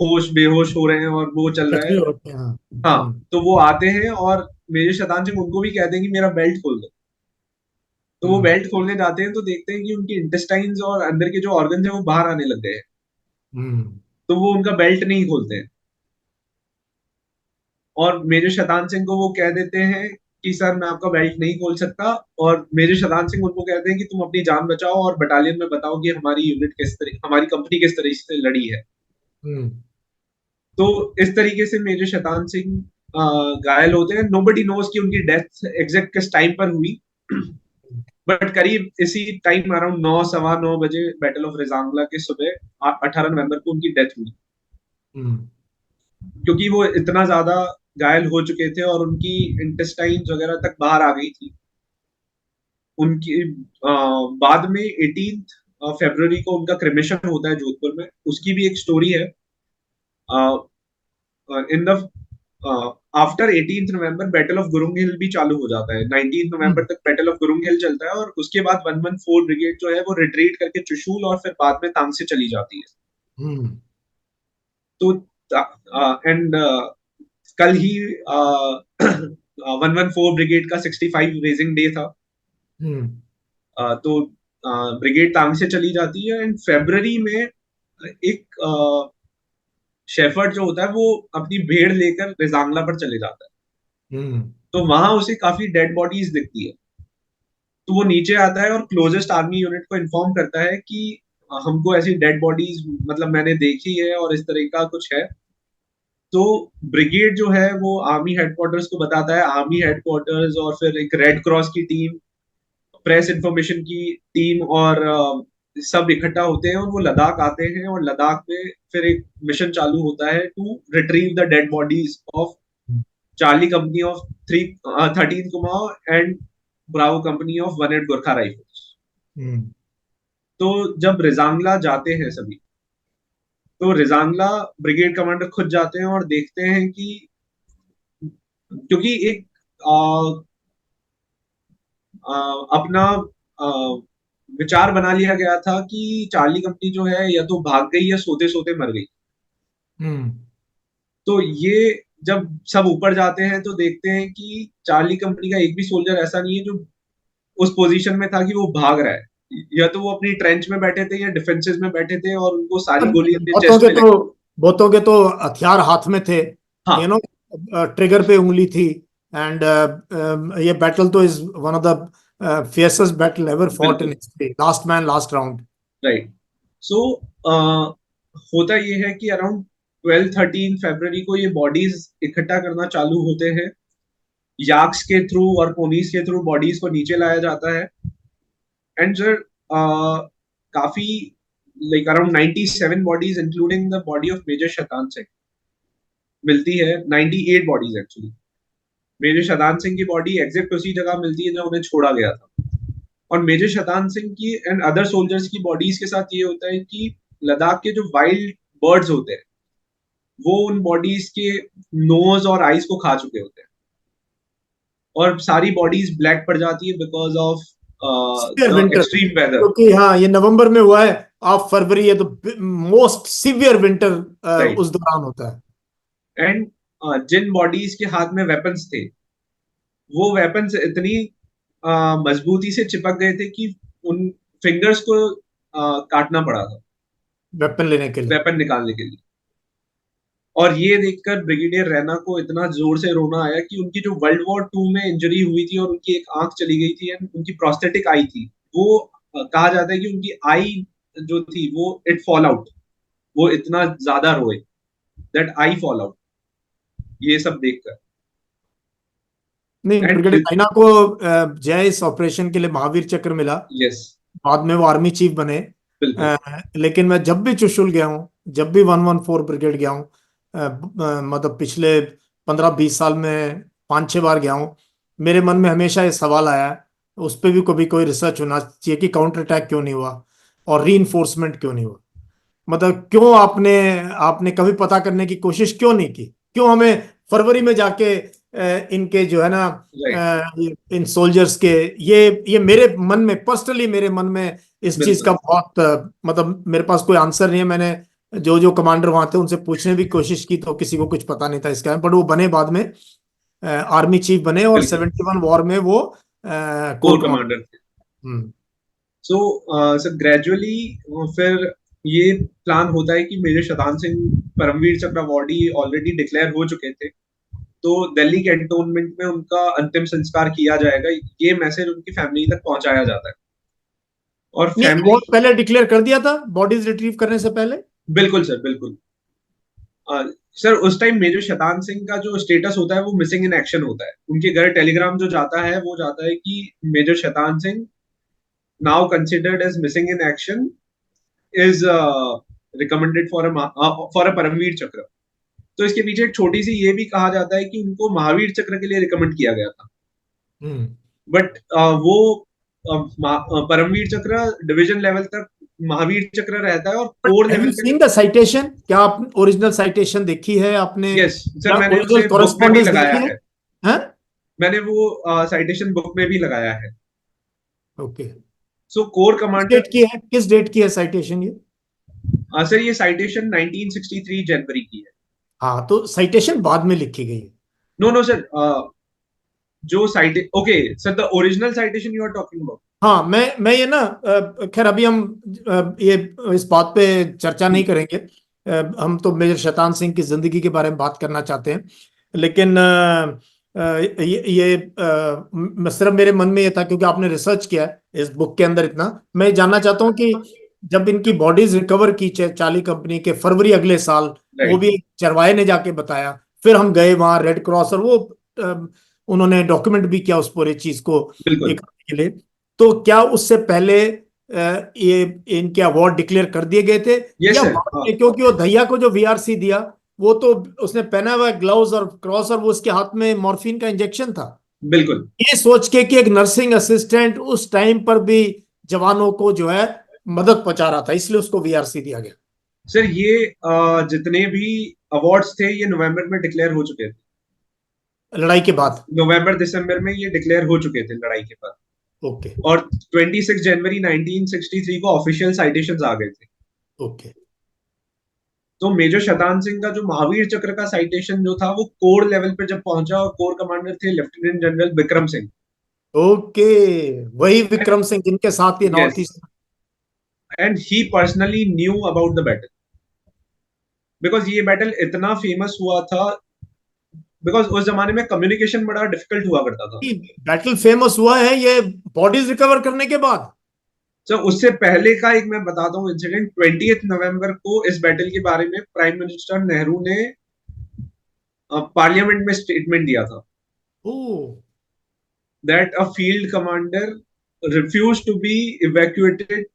होश बेहोश हो रहे हैं और वो चल रहा है। जख्मी होते हैं, हाँ। हाँ, तो वो आते हैं और मेजर शतान सिंह उनको भी कहते हैं कि मेरा बेल्ट खोल दो। तो वो हम्म। बेल्ट खोलने जाते हैं तो देखते हैं कि उनके इंटेस्टाइन्स और अंदर के जो ऑर्गन्स हैं वो बाहर आने लग गए हैं। हम्म। तो वो उनका बेल्ट नहीं खोलते हैं और मेजर शतान सिंह को वो कह देते हैं कि सर मैं आपका बेल्ट नहीं खोल सकता। और मेजर शतान सिंह उनको कहते हैं कि तुम अपनी जान बचाओ और बटालियन में बताओ कि हमारी यूनिट किस तरह, हमारी कंपनी किस तरह से लड़ी है। हम्म। तो इस तरीके से मेजर शतान सिंह घायल होते हैं। नोबडी नोज कि उनकी डेथ एग्जैक्ट किस टाइम पर हुई, बट करीब इसी टाइम अराउंड 9 सवा 9 बजे बैटल ऑफ रेजांगला के सुबह 18 नवंबर को उनकी डेथ हुई। हम्म। क्योंकि वो इतना ज्यादा घायल हो चुके थे और उनकी इंटेस्टाइन्स वगैरह तक बाहर आ गई थी। उनकी बाद में 18 फरवरी को उनका क्रिमेशन होता है जोधपुर में। उसकी भी एक स्टोरी है। In the after 18 November battle of Gurung hill भी चालू हो जाता है। 19 नवंबर हम्म। तक बैटल ऑफ गुरुंग हिल चलता है और उसके बाद 114 ब्रिगेड जो है वो रिट्रीट करके चुशूल और फिर बाद में तांग से चली जाती है। हम्म। तो एंड कल ही 114 ब्रिगेड का 65 रेजिंग डे था। हम्म। तो ब्रिगेड तांग से चली जाती है एंड फेब्रवरी में एक शेफर्ड जो होता है वो अपनी भेड़ लेकर रेजांगला पर चले जाता है। हम्म। तो वहां उसे काफी डेड बॉडीज दिखती है। तो वो नीचे आता है और क्लोजेस्ट आर्मी यूनिट को इन्फॉर्म करता है कि हमको ऐसी डेड बॉडीज मतलब मैंने देखी है और इस तरह का कुछ है। तो ब्रिगेड जो है वो आर्मी हेडक्वार्टर्स को बताता है। आर्मी हेडक्वार्टर्स और फिर एक रेड क्रॉस की टीम, प्रेस इंफॉर्मेशन की टीम और सब इकट्ठा होते हैं और वो लद्दाख आते हैं और लद्दाख में फिर एक मिशन चालू होता है to retrieve the dead bodies of Charlie company of 13 Kumaon and bravo company of 1 Gorkha rifles. Hmm. तो जब रिजांगला जाते हैं सभी, तो रिजांगला ब्रिगेड कमांडर खुद जाते हैं और देखते हैं कि क्योंकि एक अपना आ, विचार बना लिया गया था कि चार्ली कंपनी जो है या तो भाग गई या सोते सोते मर गई। हम्म। तो ये जब सब ऊपर जाते हैं तो देखते हैं कि चार्ली कंपनी का एक भी सोल्जर ऐसा नहीं है जो उस पोजीशन में था कि वो भाग रहा है। या तो वो अपनी ट्रेंच में बैठे थे या डिफेंसेस में बैठे थे और उनको सारी गोली अपने बहुतों चेस्ट के पे तो लगी। बहुतों के तो हथियार हाथ में थे, हाँ, यू नो, ट्रिगर पे उंगली थी। एंड ये बैटल तो is one of the fiercest battle ever fought in बिल्कुल history, last man last round. Right. So होता ये है कि अराउंड 12-13 फरवरी को ये बॉडीज इकट्ठा करना चालू होते हैं। याक्स के थ्रू और पोनीस के थ्रू बॉडीज को नीचे लाया जाता है। एंड सर काफी like around 97 bodies including the body of major Shaitan Singh मिलती है। 98 bodies actually. Major Shaitan Singh की बॉडी एग्जैक्ट उसी जगह मिलती है जहां उन्हें छोड़ा गया था। और मेजर शतान सिंह की एंड अदर सोल्जर्स की बॉडीज के साथ ये होता है कि लद्दाख के जो वाइल्ड बर्ड्स होते हैं वो उन बॉडीज के नोज और आईज को खा चुके होते हैं और सारी बॉडीज ब्लैक पड़ जाती है because of severe the winter, extreme weather. क्योंकि हाँ ये नवंबर में हुआ है, ऑफ फरवरी है, तो मोस्ट सीवियर विंटर राइट। उस दौरान होता है। एंड जिन बॉडीज के हाथ में वेपन्स थे वो वेपन्स इतनी मजबूती से चिपक गए थे कि उन फिंगर्स को काटना पड़ा था वेपन लेने के लिए। वेपन निकालने के लिए। और ये देखकर ब्रिगेडियर रैना को इतना जोर से रोना आया कि उनकी जो वर्ल्ड वॉर 2 में इंजरी हुई थी और उनकी एक आंख चली गई थी एंड उनकी प्रोस्थेटिक आई थी, वो कहा जाता है कि उनकी आई जो थी वो इट फॉल आउट। वो इतना ज्यादा रोए दैट आई फॉल आउट ये सब देखकर। नहीं, एंड ब्रिगेडियर राइना को जय इस ऑपरेशन के लिए महावीर चक्र मिला। यस, बाद में वो आर्मी चीफ बने। बिल्कुल लेकिन मैं जब भी चुशुल गया हूँ, जब भी 114 ब्रिगेड गया हूँ, मतलब पिछले 15-20 साल में 5-6 बार गया हूँ, मेरे मन में हमेशा ये सवाल आया है, उस पर भी कभी कोई रिसर्च होना चाहिए कि काउंटर अटैक क्यों नहीं हुआ और री क्यों नहीं हुआ। मतलब क्यों आपने आपने कभी पता करने की कोशिश क्यों नहीं की? क्यों हमें फरवरी में जाके इनके जो है ना, राइट। इन सोल्जर्स के, ये मेरे मन में, पर्सनली मेरे मन में इस चीज का बिल्कुल बहुत मतलब मेरे पास कोई आंसर नहीं है। मैंने जो जो कमांडर वहां थे उनसे पूछने की कोशिश की तो किसी को कुछ पता नहीं था इसका, बट वो बने बाद में आर्मी चीफ बने और बिल्कुल। 71 वॉर में वो कोर कोर कमांडर। कमांडर थे। हम्म। सो सर ग्रेजुअली फिर ये प्लान होता है कि मेजर शतान सिंह परमवीर चक्र अवॉर्डी ऑलरेडी डिक्लेयर हो चुके थे, तो दिल्ली कैंटोनमेंट में उनका अंतिम संस्कार किया जाएगा, ये मैसेज उनकी फैमिली तक पहुंचाया जाता है। और नहीं, फैमिली, अवार्ड पहले डिक्लेयर कर दिया था बॉडीज रिट्रीव करने से पहले। बिल्कुल सर बिल्कुल। सर उस टाइम मेजर शतान सिंह का जो स्टेटस होता है वो मिसिंग इन एक्शन होता है। उनके घर टेलीग्राम जो जाता है वो जाता है कि major Shaitan Singh now considered as missing in action is recommended for a Paramvir Chakra. तो इसके पीछे एक छोटी सी ये भी कहा जाता है कि उनको महावीर चक्र के लिए रिकमेंड किया गया था, हम्म। बट वो परमवीर चक्र डिवीजन लेवल तक महावीर चक्र रहता है और but core have level you पे सीन द साइटेशन? क्या आप ओरिजिनल साइटेशन देखी है आपने? यस सर क्या मैंने ओरिजिनल उसे बुक में भी कॉरेस्पॉन्डेंस लगाया देखी है? है। हैं? मैंने वो साइटेशन बुक में भी लगाया है। ओके। सो कोर किस कमांडर, डेट की है, किस डेट की है साइटेशन ये? सर ये साइटेशन 1963 जनवरी की है। हाँ, तो साइटेशन बाद में लिखी गई है। नो नो सर, जो cite, okay sir the original citation you are talking about. हाँ, मैं ये ना, खैर अभी हम ये इस बात पे चर्चा नहीं करेंगे। हम तो मेजर शैतान सिंह की जिंदगी के बारे में बात करना चाहते हैं। लेकिन सिर्फ मेरे मन में ये था क्योंकि आपने रिसर्च किया है इस बुक के अंदर इतना। मैं जानना चाहता हूँ कि जब इनकी बॉडीज रिकवर की चार्ली कंपनी के फरवरी अगले साल, वो राइट। भी एक चरवाहे ने जाके बताया, फिर हम गए वहां रेड क्रॉस, और वो उन्होंने डॉक्यूमेंट भी किया उस पूरी चीज को बिल्कुल। एक के लिए। तो क्या उससे पहले ये इनके अवार्ड डिक्लेयर कर दिए गए थे यस या सर, बाद हाँ में? क्योंकि वो दहिया को जो वीआरसी दिया, वो तो उसने पहना हुआ ग्लव्स और क्रॉस, और वो उसके हाथ में मॉर्फिन का इंजेक्शन था, बिल्कुल। ये सोच के कि एक नर्सिंग असिस्टेंट उस टाइम पर भी जवानों को जो है मदद पहुंचा रहा था, इसलिए उसको वीआरसी दिया गया। सर ये जितने भी अवार्ड्स थे ये नवंबर में डिक्लेयर हो चुके थे। लड़ाई के बाद। नवंबर दिसंबर में ये डिक्लेयर हो चुके थे लड़ाई के बाद। ओके। और 26 जनवरी 1963 को ऑफिशियल साइटेशंस आ गए थे। ओके। तो मेजर शतान सिंह का जो महावीर चक्र का साइटेशन जो था वो कोर लेवल पे जब पहुंचा, और कोर कमांडर थे lieutenant general Vikram Singh. Okay. वही विक्रम सिंह जिनके साथ ये yes, north east. And he personally knew about the battle, because ये बैटल इतना फेमस हुआ था, बिकॉज उस जमाने में कम्युनिकेशन बड़ा डिफिकल्ट हुआ करता था। बैटल फेमस हुआ है ये बॉडीज रिकवर करने के बाद? सो उससे पहले का एक मैं बताता हूँ इंसिडेंट। 20 नवंबर को इस बैटल के बारे में प्राइम मिनिस्टर नेहरू ने पार्लियामेंट में स्टेटमेंट दिया था ओ। That a field commander refuse to be evacuated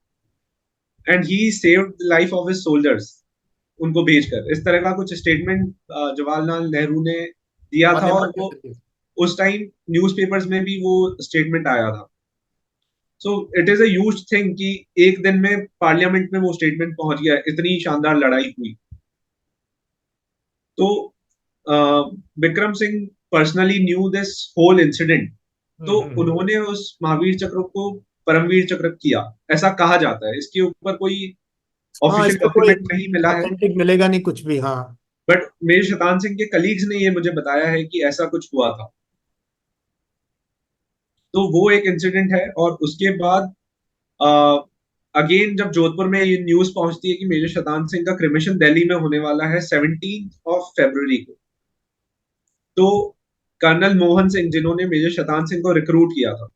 and he saved the life of his soldiers, उनको भेजकर। इस तरह का कुछ स्टेटमेंट जवाहरलाल नेहरू ने दिया था, और पार्लियामेंट वो में। उस टाइम न्यूज़पेपर्स में भी वो स्टेटमेंट आया था। So it is a huge thing कि एक दिन में पार्लियामेंट में वो स्टेटमेंट पहुंच गया, इतनी शानदार लड़ाई हुई। तो Vikram Singh personally knew this whole incident, तो हम्म। उन्होंने उस महावीर चक्र को परमवीर चक्र किया, ऐसा कहा जाता है। इसके ऊपर कोई हाँ, इस ऑफिशियल पे कोई डॉक्यूमेंट नहीं मिला है, ऑथेंटिक मिलेगा नहीं कुछ भी। हाँ। बट मेरे शतान सिंह के कलीग्स ने ये मुझे बताया है कि ऐसा कुछ हुआ था। तो वो एक इंसिडेंट है। और उसके बाद अगेन जब जोधपुर में ये न्यूज पहुंचती है कि मेजर शतान सिंह का क्रिमेशन दिल्ली में होने वाला है 17 फरवरी को, तो कर्नल मोहन सिंह जिन्होंने मेजर शतान सिंह को रिक्रूट किया था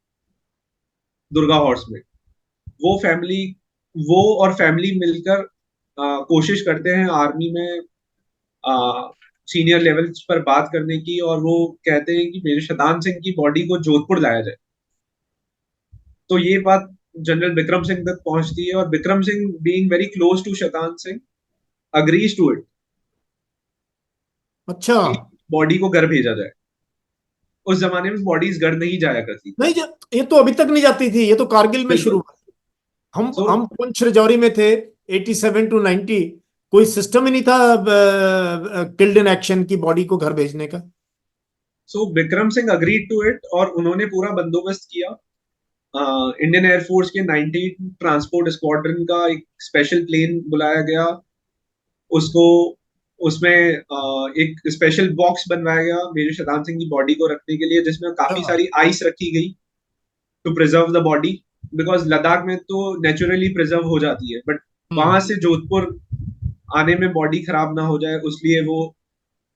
दुर्गा हॉर्स में, वो फैमिली, वो और फैमिली मिलकर कोशिश करते हैं आर्मी में सीनियर लेवल्स पर बात करने की, और वो कहते हैं कि मेजर शतान सिंह की बॉडी को जोधपुर लाया जाए। तो ये बात जनरल विक्रम सिंह तक पहुंचती है, और Vikram Singh being very close to Shaitan Singh agrees to it अच्छा। कि बॉडी को घर भेजा जाए। उस जमाने में बॉडीज घर नहीं जाया करती। नहीं, ये तो अभी तक नहीं जाती थी, ये तो कारगिल में शुरू बिल्कुल। हुआ। हम सो हम पुंछ राजौरी में थे 87 टू 90 कोई सिस्टम ही नहीं था किल्ड इन एक्शन की बॉडी को घर भेजने का। So Vikram Singh agreed to it और उन्होंने पूरा बंदोबस्त किया। इंडियन एयरफोर्स के 19 ट्रांसपोर्ट स्क्वाड्रन का एक स्पेशल प्लेन बुलाया गया, उसको उसमें एक स्पेशल बॉक्स बनवाया गया मेजर शतान सिंह की बॉडी को रखने के लिए, जिसमें काफी सारी आइस रखी गई to preserve the body, because Ladakh में तो नेचुरली प्रिजर्व हो जाती है, बट वहां से जोधपुर आने में बॉडी खराब ना हो जाए उसलिए वो।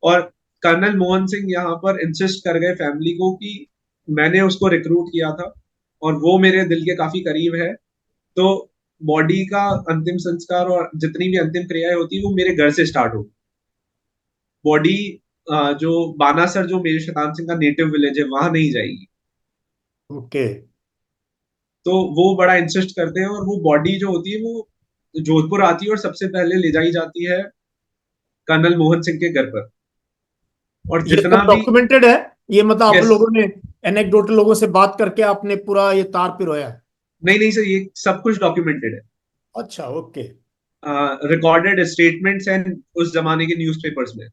और कर्नल मोहन सिंह यहाँ पर इंसिस्ट कर गए फैमिली को कि मैंने उसको रिक्रूट किया था और वो मेरे दिल के काफी करीब है, तो बॉडी का अंतिम संस्कार और जितनी भी अंतिम क्रियाएं होती है वो मेरे घर से स्टार्ट होगी। बॉडी जो बानासर, जो मेजर शतान सिंह का नेटिव विलेज है, वहां नहीं जाएगी। ओके। तो वो बड़ा इंसिस्ट करते हैं और वो बॉडी जो होती है वो जोधपुर आती है और सबसे पहले ले जाई जाती है कर्नल मोहन सिंह के घर पर। और ये जितना सब भी डॉक्यूमेंटेड है? ये मतलब आप यस, लोगों ने एनेक्डोटल लोगों से बात करके आपने पूरा ये तार पिरोया? नहीं नहीं सर, ये सब कुछ डॉक्यूमेंटेड है। अच्छा, ओके। रिकॉर्डेड स्टेटमेंट्स एंड उस जमाने के न्यूज़पेपर्स में।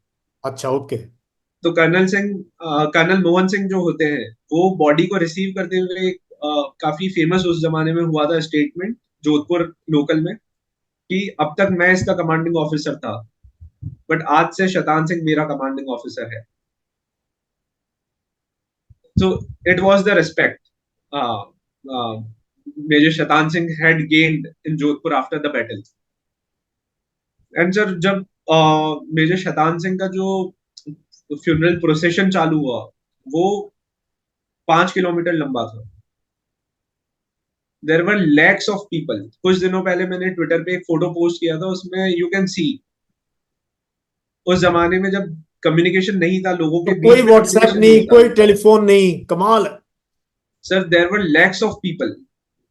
अच्छा, ओके। तो कर्नल मोहन सिंह जो होते हैं वो बॉडी को रिसीव करते हुए काफी फेमस उस जमाने में हुआ था स्टेटमेंट जोधपुर लोकल में कि अब तक मैं इसका कमांडिंग ऑफिसर था, बट आज से शतान सिंह मेरा कमांडिंग ऑफिसर है। So it was the respect Major Shatan Singh had gained in Jodhpur after the battle. And sir, जब मेजर शतान सिंह का जो फ्यूनरल प्रोसेशन चालू हुआ वो 5 किलोमीटर लंबा था। There were lakhs of people. कुछ दिनों पहले मैंने ट्विटर पे एक फोटो पोस्ट किया था, उसमें यू कैन सी उस जमाने में जब कम्युनिकेशन नहीं था, लोगों तो के कोई बीच में व्हाट्सएप कम्युनिकेशन नहीं, नहीं था। कोई टेलीफोन नहीं, कमाल है। Sir there were lakhs of people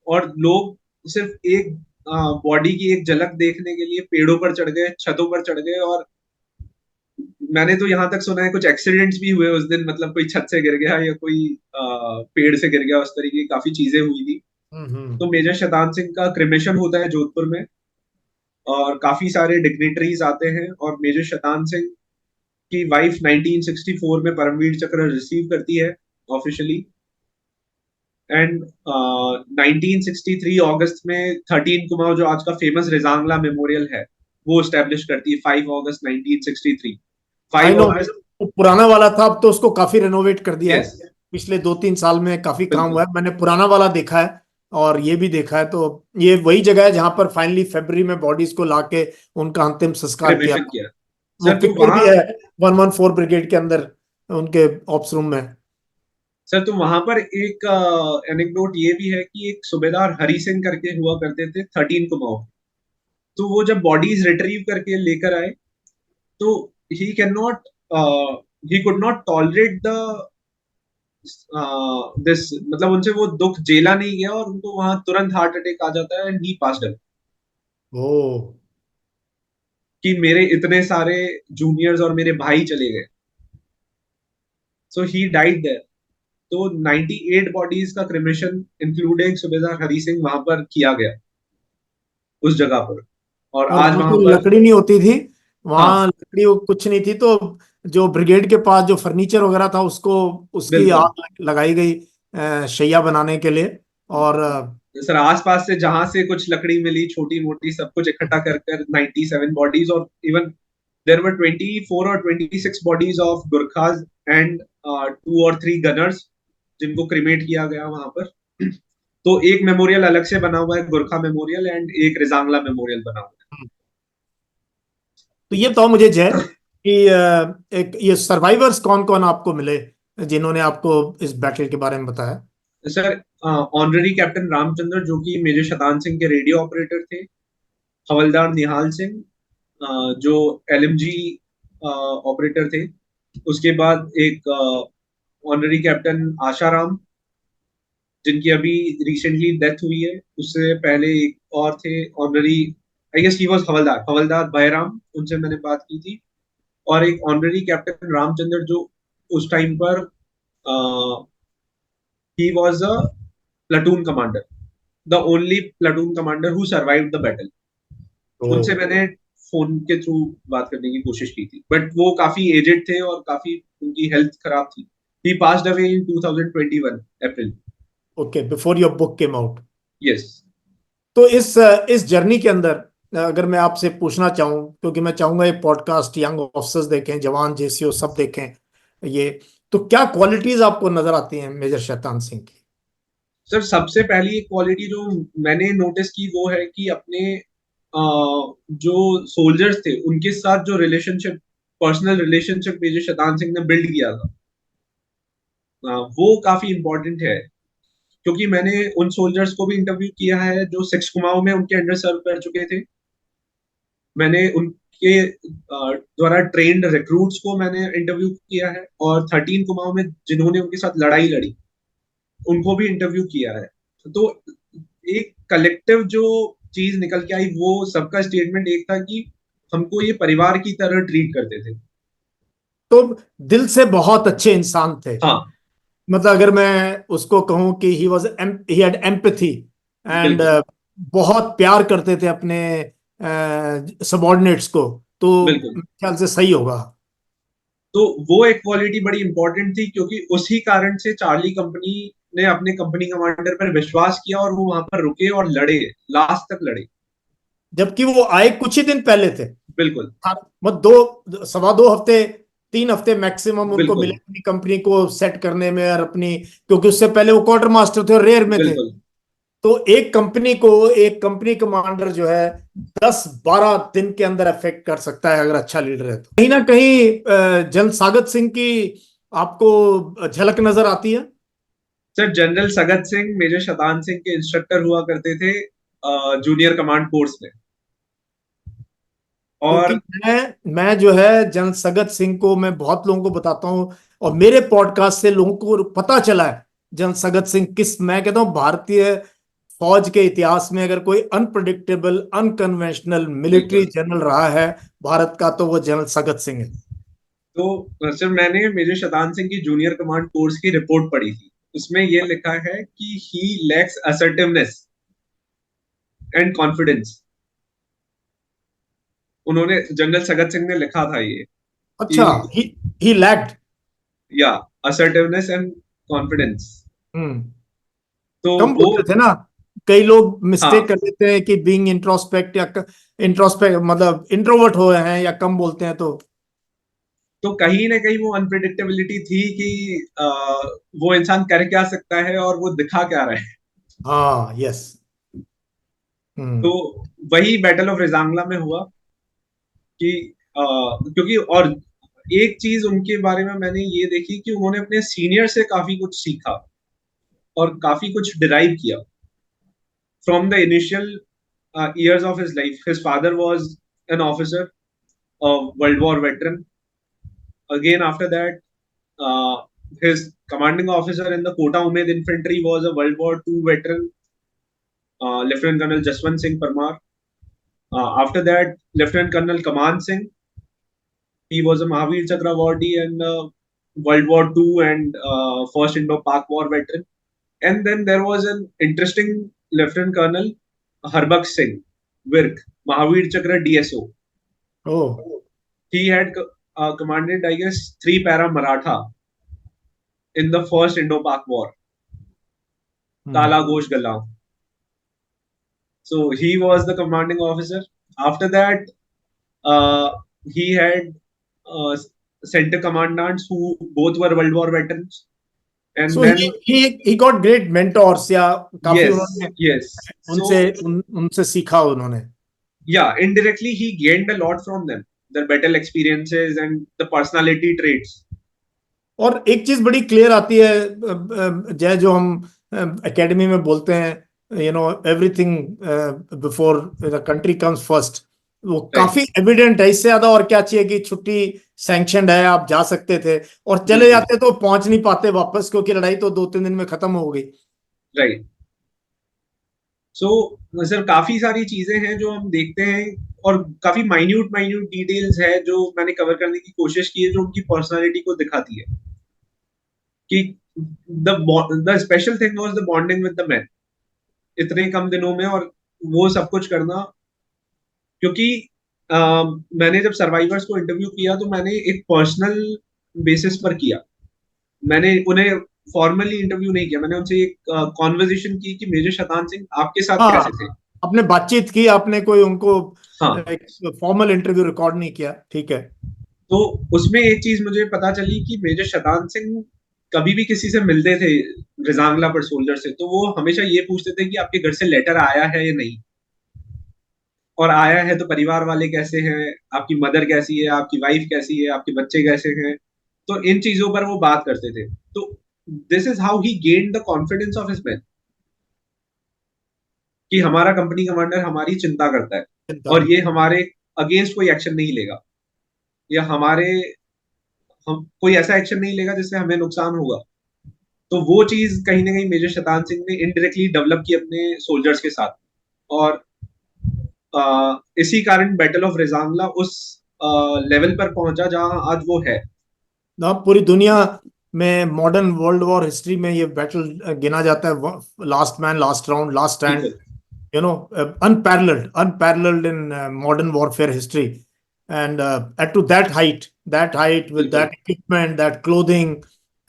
और लोग सिर्फ एक बॉडी की एक झलक देखने के लिए पेड़ों पर चढ़ गए, छतों पर चढ़ गए। और मैंने तो यहाँ तक सुना है कुछ एक्सीडेंट्स भी हुए उस दिन, मतलब कोई छत से गिर गया या कोई पेड़ से गिर गया, उस तरीके की काफी चीजें हुई थी। तो मेजर शतान सिंह का क्रिमेशन होता है जोधपुर में और काफी सारे डिग्निटरीज आते हैं, और मेजर शतान सिंह की वाइफ 1964 में परमवीर चक्र रिसीव करती है ऑफिशियली। एंड 1963 अगस्त में 13 कुमाऊं, जो आज का फेमस रिजांगला मेमोरियल है, वो स्टैब्लिश करती है 5 अगस्त 1963। आई 5 नो, अगस्त। वो पुराना वाला था, अब तो उसको काफी रेनोवेट कर दिया है। यस, पिछले 2-3 साल में काफी काम हुआ बिल्कुल। है। मैंने पुराना वाला देखा है और ये भी देखा है। तो ये वही जगह है जहां पर फाइनली फरवरी में बॉडीज को लाके उनका अंतिम संस्कार किया। क्रिमेशन किया वो सर। तो पिक्चर वहां भी है 114 ब्रिगेड के अंदर, उनके ऑप्स रूम में। सर तो वहां पर एक एनेक्डोट ये भी है कि एक सूबेदार हरि सिंह करके हुआ करते थे 13 कुमाऊं। तो वो जब बॉडीज रिट्रीव करके लेकर आए तो he can not he could not tolerate the this, मतलब उनसे वो दुख झेला नहीं गया और उनको वहां तुरंत हार्ट अटैक आ जाता है एंड ही पास्ड अवे। ओ। कि मेरे इतने सारे जूनियर्स और मेरे भाई चले गए, सो ही डाइड देयर। तो 98 बॉडीज का क्रिमेशन इंक्लूडिंग सूबेदार हरि सिंह वहां पर किया गया उस जगह पर। और और आज वहां वहां तो पर लकड़ी नहीं होती थी, वहां हाँ, लकड़ी वो कुछ नहीं थी। तो जो ब्रिगेड के पास जो फर्नीचर वगैरह था उसको, उसकी बिल्कुल आग लगाई गई शैया बनाने के लिए। और सर, आसपास से जहां से कुछ लकड़ी मिली छोटी मोटी सब कुछ इकट्ठा कर कर 97 बॉडीज, और इवन देयर वर 24 और 26 बॉडीज ऑफ गुरखाज एंड 2 और 3 गनर्स जिनको क्रिमेट किया गया वहां पर। तो एक मेमोरियल अलग से बना हुआ है, गुरखा मेमोरियल, एंड एक रिजांगला मेमोरियल बना हुआ तो ये तो मुझे जय कि एक ये सर्वाइवर्स कौन कौन आपको मिले जिन्होंने आपको इस बैटल के बारे में बताया? है सर। ऑनररी कैप्टन रामचंद्र, जो कि मेजर शतान सिंह के रेडियो ऑपरेटर थे। हवलदार निहाल सिंह, जो एलएमजी ऑपरेटर थे। उसके बाद एक ऑनररी कैप्टन आशाराम, जिनकी अभी रिसेंटली डेथ हुई है। उससे पहले एक और थे honorary, I guess he was हवलदार भयराम, उनसे मैंने बात की थी। और एक ऑनररी कैप्टन रामचंद्र, जो उस टाइम पर ही was a platoon commander, the only platoon commander who survived the battle. उनसे ओ। मैंने फोन के थ्रू बात करने की कोशिश की थी, बट वो काफी एजेड थे और काफी उनकी हेल्थ खराब थी. He passed away in 2021 April. Okay, before your book came out. Yes. तो इस जर्नी के अंदर अगर मैं आपसे पूछना चाहूँ, क्योंकि मैं चाहूंगा ये पॉडकास्ट यंग ऑफिसर्स देखें, जवान जेसीओ सब देखें ये, तो क्या क्वालिटीज आपको नजर आती हैं मेजर शैतान सिंह की? सर, सबसे पहली एक क्वालिटी जो मैंने नोटिस की वो है कि अपने जो सोल्जर्स थे उनके साथ जो relationship, personal relationship major Shaitan Singh ने बिल्ड किया था, वो काफी इंपॉर्टेंट है. क्योंकि मैंने उन सोल्जर्स को भी इंटरव्यू किया है जो 6 कुमाऊं में उनके अंडर सर्व कर चुके थे. मैंने उनके द्वारा ट्रेन्ड रिक्रूट्स को मैंने इंटरव्यू किया है, और 13 कुमाऊं में जिन्होंने उनके साथ लड़ाई लड़ी उनको भी इंटरव्यू किया है. तो एक कलेक्टिव जो चीज निकल के आई, वो सबका स्टेटमेंट एक था कि हमको ये परिवार की तरह ट्रीट करते थे. तो दिल से बहुत अच्छे इंसान थे। हाँ. मतलब अगर मैं उसको कहूं कि ही हैड एम्पैथी एंड बिल्कुल. बहुत प्यार करते थे अपने सबॉर्डिनेट्स को, तो बिल्कुल. मेरे ख्याल से सही होगा। तो वो एक क्वालिटी बड़ी इंपॉर्टेंट थी, क्योंकि उसी कारण से चार्ली कंपनी ने अपने कंपनी कमांडर पर विश्वास किया और वो वहां पर रुके और लड़े, लास्ट तक लड़े. जबकि वो आए कुछ ही दिन पहले थे। बिल्कुल. हाँ, मतलब दो सवा दो हफ्ते, 3 हफ्ते मैक्सिमम उनको मिले बिल्कुल. अपनी कंपनी को सेट करने में, और अपनी, क्योंकि उससे पहले वो क्वार्टर मास्टर थे और रेयर में थे। बिल्कुल. तो एक कंपनी कमांडर जो है 10-12 दिन के अंदर अफेक्ट कर सकता है अगर अच्छा लीडर है तो। कहीं ना कहीं जनरल सागत सिंह की आपको झलक नजर आती है? Sir, general Sagat Singh major Shaitan Singh के इंस्ट्रक्टर हुआ करते थे जूनियर कमांड कोर्स में. क्योंकि और मैं जो है जनरल सगत सिंह को मैं बहुत लोगों को बताता हूँ, और मेरे पॉडकास्ट से लोगों को पता चला है जनरल सगत सिंह किस, मैं कहता हूँ भारतीय फौज के इतिहास में अगर कोई अनप्रडिक्टेबल अनकन्वेंशनल मिलिट्री बिल्कुल. जनरल रहा है भारत का, तो वो जनरल सगत सिंह है। तो सर, मैंने मेजर शतान सिंह की जूनियर कमांड कोर्स की रिपोर्ट पढ़ी थी. उसमें ये लिखा है कि ही लैक्स असर्टिवनेस एंड कॉन्फिडेंस. उन्होंने, जनरल सगत सिंह ने लिखा था ये अच्छा, कि, ही लैक्ड। या, असर्टिवनेस एंड कॉन्फिडेंस. हम्म। तो कम वो, बोलते थे ना, कई लोग मिस्टेक हाँ, कर देते हैं कि बीइंग इंट्रोस्पेक्ट या इंट्रोस्पेक्ट मतलब इंट्रोवर्ट हो रहे हैं या कम बोलते हैं तो। तो कहीं ना कहीं वो अनप्रिडिक्टेबिलिटी थी कि वो इंसान कर क्या सकता है और वो दिखा क्या रहा है. हाँ, यस। तो हम्म। वही बैटल ऑफ रेजांगला में हुआ कि क्योंकि, और एक चीज उनके बारे में मैंने ये देखी कि उन्होंने अपने सीनियर से काफी कुछ सीखा और काफी कुछ डिराइव किया. From the initial years of his life, his father was an officer, a World War veteran. Again, after that, his commanding officer in the Kota Umed infantry was a World War II veteran, Lieutenant Colonel Jaswant Singh Parmar. After that, Lieutenant Colonel Kaman Singh, he was a Mahavir Chakra awardee and World War II and First Indo-Pak War veteran. And then there was an interesting Lieutenant Colonel Harbakh Singh, Virk, Mahavir Chakra DSO. ओ। He had commanded, I guess, 3 para Maratha in the First Indo-Pak War, hmm. Kala Ghosh Gallav. So he was the commanding officer. After that, uh, he had uh, center commandants who both were World War veterans. And so then, he got great mentors, या काफी yes, उन्होंने yes. उनसे So, उनसे सीखा उन्होंने। yeah, indirectly he gained a lot from them, their battle experiences and the personality traits. और एक चीज बड़ी क्लियर आती है जय, जो हम एकेडमी में बोलते हैं, everything before the country comes first, वो Right. काफी एविडेंट है। इससे ज्यादा और क्या चाहिए कि छुट्टी सैंक्शनड है, आप जा सकते थे, और चले बिल्कुल. जाते तो पहुंच नहीं पाते वापस, क्योंकि लड़ाई तो 2-3 दिन में खत्म हो गई। Right. सो सर, काफी सारी चीजें हैं जो हम देखते हैं, और काफी माइन्यूट माइन्यूट डिटेल्स है जो मैंने कवर करने की कोशिश की है, जो उनकी पर्सनालिटी को दिखाती है कि the special thing was the bonding with the man, इतने कम दिनों में, और वो सब कुछ करना क्योंकि मैंने जब सर्वाइवर्स को इंटरव्यू किया तो मैंने एक पर्सनल बेसिस पर किया। मैंने उन्हें फॉर्मली इंटरव्यू नहीं किया, मैंने उनसे एक कॉन्वर्जेशन की कि मेजर शतान सिंह आपके साथ हाँ, कैसे थे। आपने बातचीत की, आपने कोई उनको हाँ, एक फॉर्मल इंटरव्यू रिकॉर्ड नहीं किया, ठीक है। तो उसमें एक चीज मुझे पता चली कि मेजर शतान सिंह कभी भी किसी से मिलते थे रिजांगला पर सोल्जर से, तो वो हमेशा ये पूछते थे कि आपके घर से लेटर आया है या नहीं, और आया है तो परिवार वाले कैसे हैं, आपकी मदर कैसी है, आपकी वाइफ कैसी है, आपके बच्चे कैसे हैं। तो इन चीजों पर वो बात करते थे। तो this is how he gained the confidence of his man, कि हमारा कंपनी कमांडर हमारी चिंता करता है चिंता और ये करते हमारे अगेंस्ट कोई एक्शन नहीं लेगा, या हम कोई ऐसा एक्शन नहीं लेगा जिससे हमें नुकसान होगा। तो वो चीज कहीं ना कहीं मेजर शतान सिंह ने इनडायरेक्टली डेवलप की अपने सोल्जर्स के साथ। और इसी कारण बैटल ऑफ रेजांगला उस लेवल पर पहुंचा जहां आज वो है। ना, पूरी दुनिया में मॉडर्न वर्ल्ड वॉर हिस्ट्री में ये बैटल गिना जाता है, last man last round last stand, बिल्कुल you know, unparalleled in modern warfare history. And at to that height with बिल्कुल। that equipment, that clothing,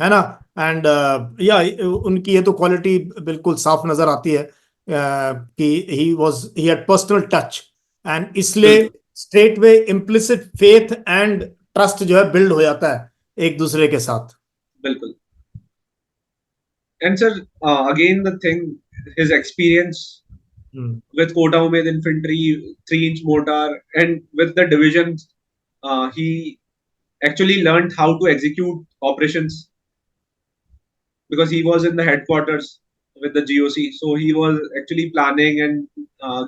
है ना। एंड या उनकी ये तो क्वालिटी बिल्कुल साफ नजर आती है कि he had personal touch, and इसलिए बिल्कुल straight way implicit faith and trust जो है बिल्ड हो जाता है एक दूसरे के साथ। बिल्कुल। And sir, again the thing, his experience with Kota Umed infantry 3-inch mortar and with the divisions, he actually learned how to execute operations because he was in the headquarters with the GOC. So he was actually planning and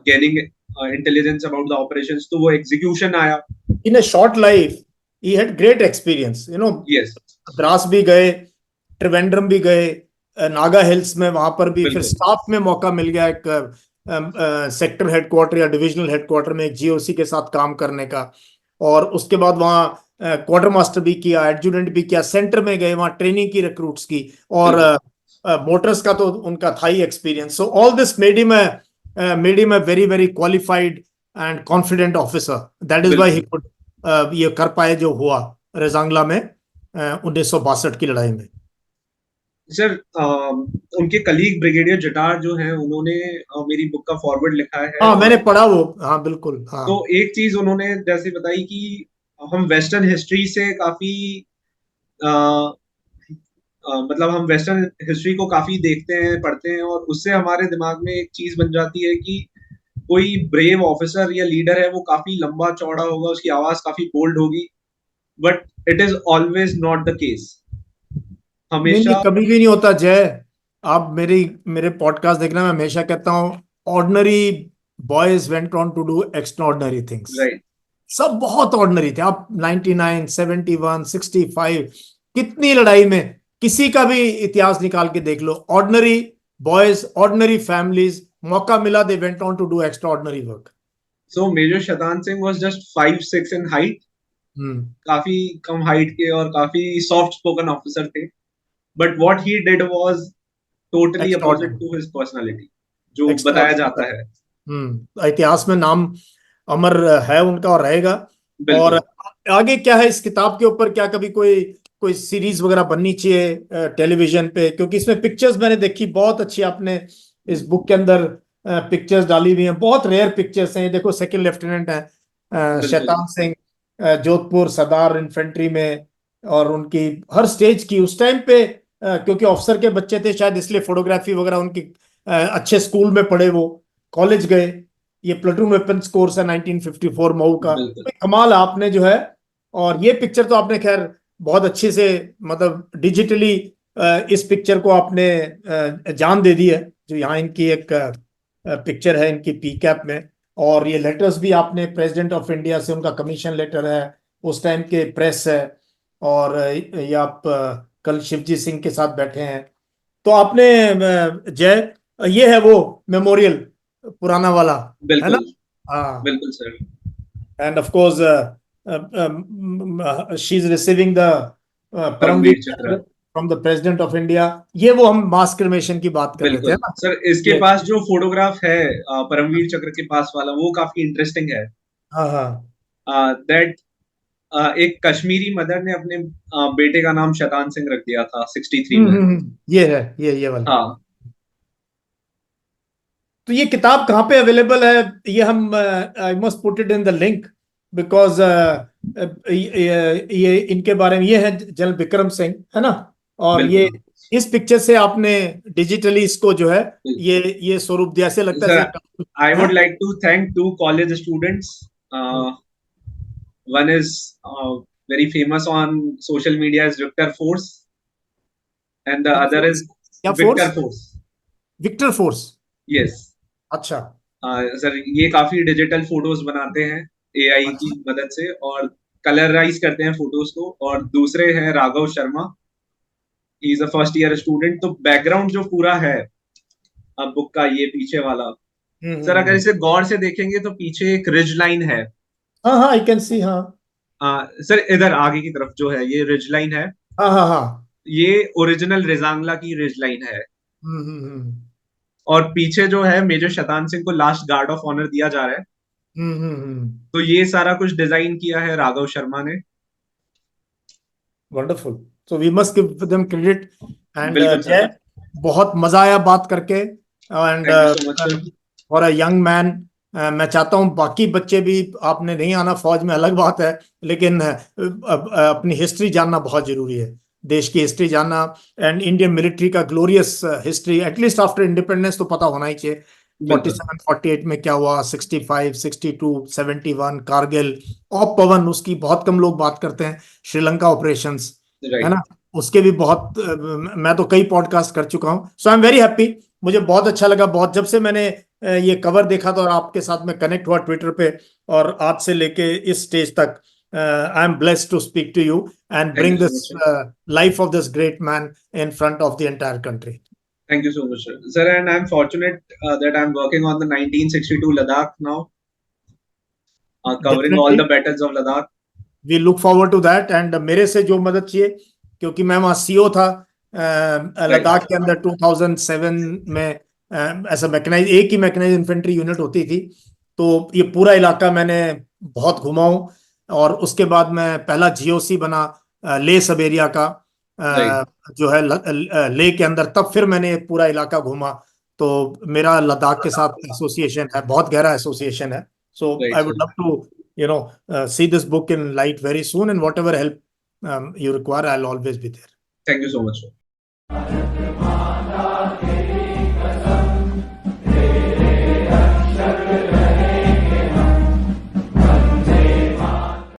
getting intelligence about the operations. तो वो execution आया। In a short life, he had great experience. You know, Yes, Dras भी गए, त्रिवेंद्रम भी गए, Naga hills में वहां पर भी, फिर बिल्कुल स्टाफ में मौका मिल गया एक सेक्टर हेडक्वार्टर या डिविजनल हेडक्वार्टर में एक जीओसी के साथ काम करने का। और उसके बाद वहाँ क्वार्टर मास्टर भी किया, एडजुटेंट भी किया, सेंटर में गए, वहाँ ट्रेनिंग की, रिक्रूट्स की, और बिल्कुल। मोटर्स का तो उनका था ही experience. So all this made him a very very qualified and confident officer. That is why he बिल्कुल कुड ये कर पाए जो हुआ रेजांगला में 1962 की लड़ाई में। सर, उनके कलीग ब्रिगेडियर जटार जो हैं, उन्होंने मेरी बुक का फॉरवर्ड लिखा है। हाँ, मैंने और पढ़ा वो, हाँ बिल्कुल, हाँ। तो एक चीज उन्होंने जैसे बताई कि हम वेस्टर्न हिस्ट्री से काफी मतलब हम वेस्टर्न हिस्ट्री को काफी देखते हैं, पढ़ते हैं, और उससे हमारे दिमाग में एक चीज बन जाती है कि कोई ब्रेव ऑफिसर या लीडर है वो काफी लंबा चौड़ा होगा, उसकी आवाज काफी बोल्ड होगी, but it is always not the case. नहीं नहीं, हमेशा। कभी भी नहीं होता जय। आप मेरे पॉडकास्ट देखना, मैं हमेशा कहता हूँ, ordinary boys went on to do extraordinary things. Right. सब बहुत ऑर्डिनरी थे। आप 99, 71, 65, कितनी लड़ाई में किसी का भी इतिहास निकाल के देख लो, ऑर्डिनरी बॉयज, ऑर्डिनरी फैमिलीज, मौका मिला they went on to do extraordinary work. So major Shaitan Singh was just 5'6" in height, hmm. काफी कम हाइट के और काफी सॉफ्ट स्पोकन ऑफिसर थे। But what he did was totally extra opposite ordinary, to his personality, जो extra बताया जाता ordinary. है। इतिहास में नाम अमर है उनका और रहेगा। और बिल्कुल। आगे क्या है इस किताब के ऊपर, क्या कभी कोई कोई सीरीज वगैरह बननी चाहिए टेलीविजन पे? क्योंकि इसमें पिक्चर्स मैंने देखी बहुत अच्छी, आपने इस बुक के अंदर पिक्चर्स डाली हुई हैं, बहुत रेयर पिक्चर्स हैं। ये देखो, सेकंड लेफ्टिनेंट है बिल्कुल। शैतान सिंह, जोधपुर सरदार इन्फेंट्री में, और उनकी हर स्टेज की उस टाइम पे, क्योंकि ऑफिसर के बच्चे थे शायद, इसलिए फोटोग्राफी वगैरह उनकी, अच्छे स्कूल में पढ़े, वो कॉलेज गए। ये प्लेटून वेपन्स कोर्स है 1954 मऊ का। बिल्कुल। तो कमाल आपने जो है, और ये पिक्चर तो आपने खैर बहुत अच्छे से, मतलब डिजिटली इस पिक्चर को आपने जान दे दी है, जो यहाँ इनकी एक पिक्चर है इनकी पी कैप में। और ये लेटर्स भी आपने प्रेसिडेंट ऑफ इंडिया से, उनका कमीशन लेटर है, उस टाइम के प्रेस है। और ये आप कल शिवजी सिंह के साथ बैठे हैं, तो आपने जय, ये है वो मेमोरियल पुराना वाला, है ना? बिल्कुल। हाँ। बिल्कुल sir. And of course she is receiving the Paramvir Paramvir Chakra Chakra. From the president of India. ये वो हम मास क्रिमेशन की बात कर रहे थे, बिल्कुल है ना? सर, इसके ये पास जो फोटोग्राफ है परमवीर चक्र के पास वाला, वो काफी इंटरेस्टिंग है। हाँ हाँ दैट एक कश्मीरी मदर ने अपने बेटे का नाम शतान सिंह रख दिया था 63 में। ये है, ये वाला। हाँ, तो ये किताब कहाँ पे अवेलेबल है? ये हम I must put it in the link, because ये इनके बारे में, ये है जनरल विक्रम सिंह, है ना? और ये बिल्कुल। इस पिक्चर से आपने डिजिटली इसको जो है ये स्वरूप दिया, ऐसे लगता है सर, जैसे। आई हाँ? Would like to thank to college students. One is very famous on social media as Victor Force, and the क्या other फोर्स? is क्या Victor force? Force. Victor force. Yes. अच्छा। सर, ये काफी digital photos बनाते हैं AI की अच्छा। मदद से, और कलराइज करते हैं फोटोज को. और दूसरे हैं Raghav Sharma. He is a first year student. तो बैकग्राउंड जो पूरा है अब बुक का, ये पीछे वाला, सर अगर हम्म। इसे गौर से देखेंगे तो पीछे एक रिज लाइन है. हाँ हाँ, आई कैन सी। हाँ सर, इधर आगे की तरफ जो है ये रिज लाइन है. हाँ हाँ हाँ। ये ओरिजिनल रेजांगला की रिज लाइन है. हम्म। और पीछे जो है मेजर शतान सिंह को लास्ट गार्ड ऑफ ऑनर दिया जा रहा है. हम्म। तो ये सारा कुछ डिजाइन किया है राघव शर्मा ने. Wonderful. So we must give them credit. And बिल्कुल सर. जय, बहुत मजा आया बात करके। And thank you so much sir. For a young man, मैं चाहता हूँ बाकी बच्चे भी, आपने नहीं आना फौज में अलग बात है, लेकिन अपनी हिस्ट्री जानना बहुत जरूरी है, देश की हिस्ट्री जानना। एंड इंडियन मिलिट्री का glorious history, at least after independence तो पता होना ही चाहिए। बिल्कुल. 47 48 में क्या हुआ, 65 62 71 कारगिल, ऑप पवन, उसकी बहुत कम लोग बात करते हैं। श्रीलंका ऑपरेशंस, है राइट. ना? उसके भी बहुत मैं तो कई पॉडकास्ट कर चुका हूं। सो आई एम वेरी हैप्पी। मुझे बहुत अच्छा लगा, बहुत, जब से मैंने ये कवर देखा था और आपके साथ में कनेक्ट हुआ ट्विटर पे, और आज से लेके इस स्टेज तक, I am blessed to speak to you and thank you bring so this much sir. Life of this great man in front of the entire country. Thank you so much sir. Sir, and I'm fortunate that I'm working on the 1962 Ladakh now, covering all definitely the battles of Ladakh. We look forward to that. And मेरे से जो मदद चाहिए, क्योंकि मैं वहाँ CO था Right. Ladakh के अंदर 2007 में, ऐसा मैकेनाइज, एक ही मैकेनाइज इन्फेंट्री यूनिट होती थी। तो ये पूरा इलाका मैंने बहुत घुमा हूँ। और उसके बाद मैं पहला जीओसी बना ले सब एरिया का, Right. जो है ले के अंदर, तब फिर मैंने ये पूरा इलाका घूमा। तो मेरा लद्दाख के साथ एसोसिएशन है, बहुत गहरा एसोसिएशन है। So Right I sir. Would love to see this book in light very soon, and whatever help you require, I'll always be there. Thank you so much sir.